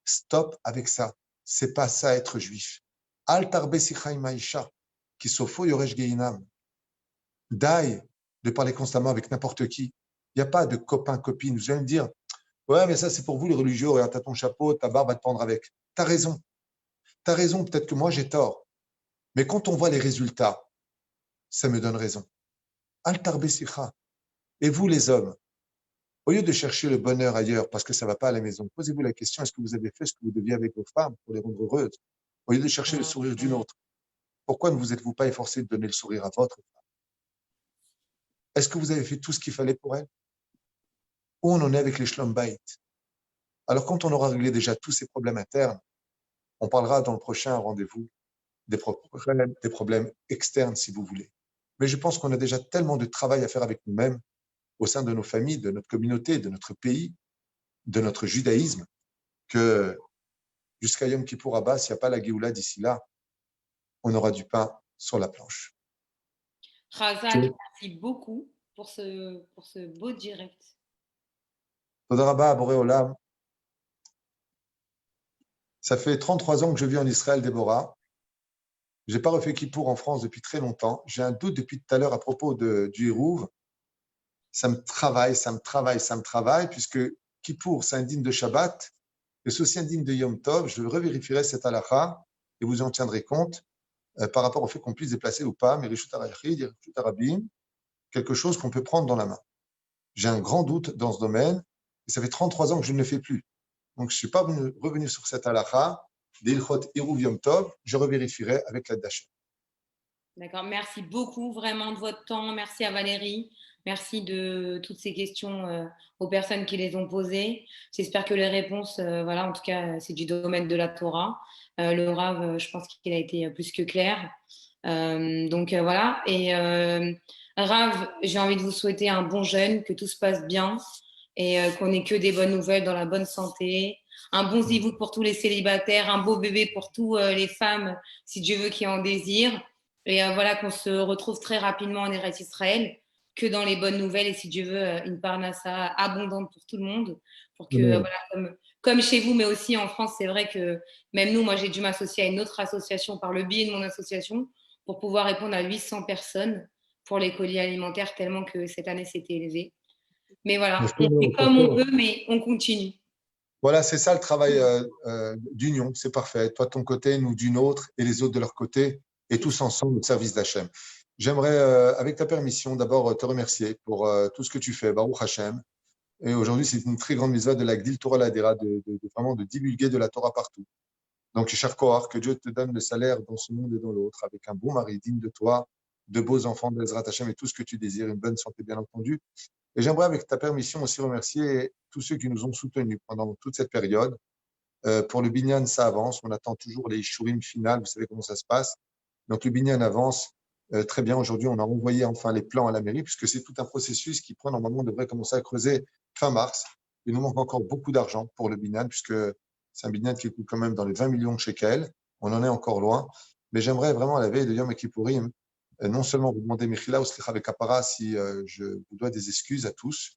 Stop avec ça. C'est pas ça être juif. Al tarbe sicha maisha, qui sofo yoresh geinam. Daï de parler constamment avec n'importe qui. Il n'y a pas de copain-copine. Vous allez me dire, ouais, mais ça c'est pour vous les religieux, regarde, t'as ton chapeau, ta barbe va te prendre avec. T'as raison. T'as raison, peut-être que moi j'ai tort. Mais quand on voit les résultats, ça me donne raison. Al tarbe sicha. Et vous les hommes, au lieu de chercher le bonheur ailleurs parce que ça ne va pas à la maison, posez-vous la question, est-ce que vous avez fait ce que vous deviez avec vos femmes pour les rendre heureuses? Au lieu de chercher le sourire d'une autre, pourquoi ne vous êtes-vous pas efforcé de donner le sourire à votre femme? Est-ce que vous avez fait tout ce qu'il fallait pour elle? Où on en est avec les shlom bayit? Alors quand on aura réglé déjà tous ces problèmes internes, on parlera dans le prochain rendez-vous des problèmes externes si vous voulez. Mais je pense qu'on a déjà tellement de travail à faire avec nous-mêmes, au sein de nos familles, de notre communauté, de notre pays, de notre judaïsme, que jusqu'à Yom Kippour Abba, s'il n'y a pas la Géoula d'ici là, on aura du pain sur la planche. Razak, merci beaucoup pour ce beau direct. Toda Rabba, Boré Olam. Ça fait 33 ans que je vis en Israël, Déborah. Je n'ai pas refait Kippour en France depuis très longtemps. J'ai un doute depuis tout à l'heure à propos du Hérouv. Ça me travaille, puisque Kippour, c'est indigne de Shabbat, et c'est aussi indigne de Yom Tov. Je revérifierai cette halakha et vous en tiendrez compte par rapport au fait qu'on puisse déplacer ou pas, mais Rishut HaRachid, Rishut HaRabim, quelque chose qu'on peut prendre dans la main. J'ai un grand doute dans ce domaine, et ça fait 33 ans que je ne le fais plus. Donc, je ne suis pas revenu sur cette halakha, d'Ilchot Hérouv Yom Tov, je revérifierai avec l'aide d'Hachem. D'accord, merci beaucoup vraiment de votre temps. Merci à Valérie. Merci de toutes ces questions aux personnes qui les ont posées. J'espère que les réponses, voilà, en tout cas, c'est du domaine de la Torah. Le Rav, je pense qu'il a été plus que clair. Donc voilà. Et Rav, j'ai envie de vous souhaiter un bon jeûne, que tout se passe bien et qu'on ait que des bonnes nouvelles dans la bonne santé. Un bon zivouk pour tous les célibataires, un beau bébé pour toutes les femmes, si Dieu veut, qui en désirent. Et voilà, qu'on se retrouve très rapidement en Eretz Israël, que dans les bonnes nouvelles et si Dieu veut, une parnassa abondante pour tout le monde. Pour que, voilà, comme chez vous, mais aussi en France, c'est vrai que même nous, moi, j'ai dû m'associer à une autre association par le biais de mon association pour pouvoir répondre à 800 personnes pour les colis alimentaires, tellement que cette année, c'était élevé. Mais voilà, on fait comme on peut, mais on continue. Voilà, c'est ça le travail d'union, c'est parfait. Toi de ton côté, nous d'une autre, et les autres de leur côté, et tous ensemble au service d'Hachem. J'aimerais, avec ta permission, d'abord te remercier pour tout ce que tu fais, Baruch Hashem. Et aujourd'hui, c'est une très grande mitzvah de la Gdil Torah Ladera, vraiment de divulguer de la Torah partout. Donc, cher Kohar, que Dieu te donne le salaire dans ce monde et dans l'autre, avec un bon mari digne de toi, de beaux enfants d'Ezrat Hashem et tout ce que tu désires, une bonne santé, bien entendu. Et j'aimerais, avec ta permission, aussi remercier tous ceux qui nous ont soutenus pendant toute cette période. Pour le Binyan, ça avance. On attend toujours les shurim finales. Vous savez comment ça se passe. Donc, le binyan avance très bien. Aujourd'hui, on a envoyé enfin les plans à la mairie, puisque c'est tout un processus qui prend, normalement, on devrait commencer à creuser fin mars. Il nous manque encore beaucoup d'argent pour le binyan, puisque c'est un binyan qui coûte quand même dans les 20 millions de shekels. On en est encore loin. Mais j'aimerais vraiment, à la veille de Yom Kippourim, non seulement vous demander Mechila ou Slicha Bekapara si je vous dois des excuses à tous,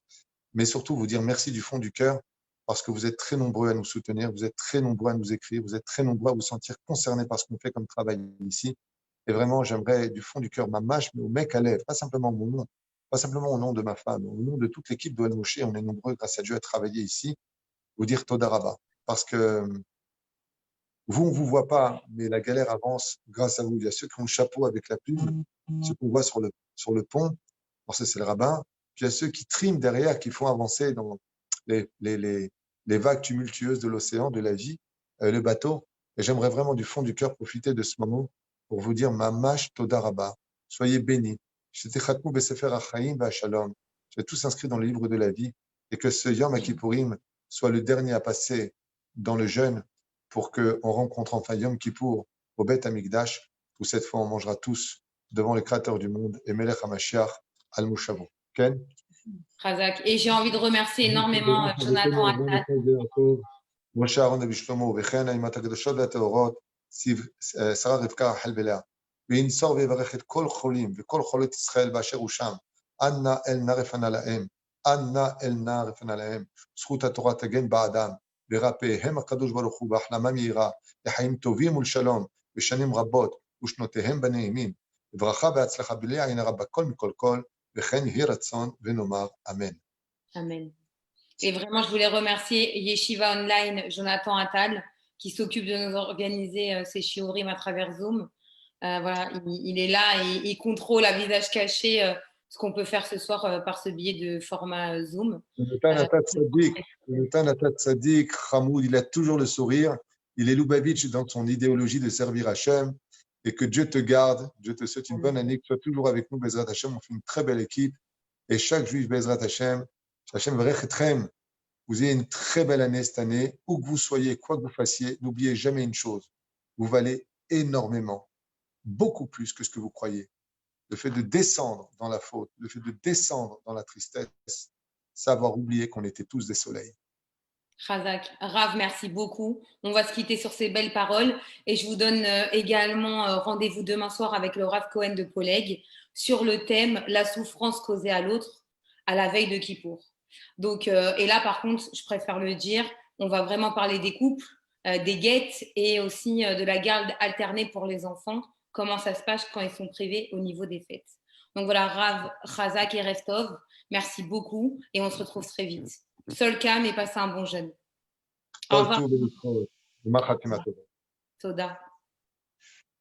mais surtout vous dire merci du fond du cœur, parce que vous êtes très nombreux à nous soutenir, vous êtes très nombreux à nous écrire, vous êtes très nombreux à vous sentir concernés par ce qu'on fait comme travail ici. Et vraiment, j'aimerais du fond du cœur, ma mâche, mais au mec à lèvres, pas simplement mon nom, pas simplement au nom de ma femme, au nom de toute l'équipe d'Oel Moshe, on est nombreux, grâce à Dieu, à travailler ici, vous dire Toda Rabba. Parce que vous, on ne vous voit pas, mais la galère avance grâce à vous. Il y a ceux qui ont le chapeau avec la plume, ceux qu'on voit sur le pont, alors ça c'est le rabbin, puis il y a ceux qui triment derrière, qui font avancer dans les vagues tumultueuses de l'océan, de la vie, le bateau. Et j'aimerais vraiment du fond du cœur profiter de ce moment pour vous dire Mamash Toda Rabba, soyez bénis. Shetechatmu besefer hachaim v'ashalom. J'ai tous inscrit dans le livre de la vie, et que ce Yom Kippourim soit le dernier à passer dans le jeûne, pour qu'on rencontre enfin Yom Kippour au Beth Amikdash, où cette fois on mangera tous devant le Créateur du monde et Melech HaMashiach al-Mushavo. Ken? Razak. Et j'ai envie de remercier énormément Jonathan Attal. משה אהרון נביא שלמה וכן האימהות הקדושות והטהורות שרה רבקה רחל ולאה וינצור ויברך את כל חולים וכל חולות ישראל באשר הוא שם אנא אל נא רפנה להם אנא אל נא רפנה להם זכות התורה תגן בעדם ורפאיהם הקדוש ברוך הוא בהחלמה מהירה לחיים טובים ולשלום ושנים רבות ושנותיהם בנעימים וברכה והצלחה בלי עין הרע בכל מכל כל וכן יהי רצון ונאמר אמן. Amen. Et vraiment, je voulais remercier Yeshiva Online, Jonathan Attal, qui s'occupe de nous organiser ces shiurim à travers Zoom. Voilà, il est là et il contrôle à visage caché ce qu'on peut faire ce soir par ce biais de format Zoom. Nathan Tzadik, Hamoud, il a toujours le sourire. Il est Lubavitch dans son idéologie de servir Hachem. Et que Dieu te garde, Dieu te souhaite une bonne année, que tu sois toujours avec nous, Bezrat Hachem. On fait une très belle équipe. Et chaque juif, Bezrat Hachem, Hachem Vrechetchem, vous ayez une très belle année cette année. Où que vous soyez, quoi que vous fassiez, n'oubliez jamais une chose. Vous valez énormément, beaucoup plus que ce que vous croyez. Le fait de descendre dans la faute, le fait de descendre dans la tristesse, savoir oublier qu'on était tous des soleils. Razak, Rav, merci beaucoup. On va se quitter sur ces belles paroles et je vous donne également rendez-vous demain soir avec le Rav Cohen de Poleg sur le thème la souffrance causée à l'autre à la veille de Kippour. Donc, et là, par contre, je préfère le dire, on va vraiment parler des couples, des guettes et aussi de la garde alternée pour les enfants, comment ça se passe quand ils sont privés au niveau des fêtes. Donc voilà, Rav, Razak et Restov, merci beaucoup et on se retrouve très vite. Seul calme et passez un bon jeûne. Au revoir. Toda.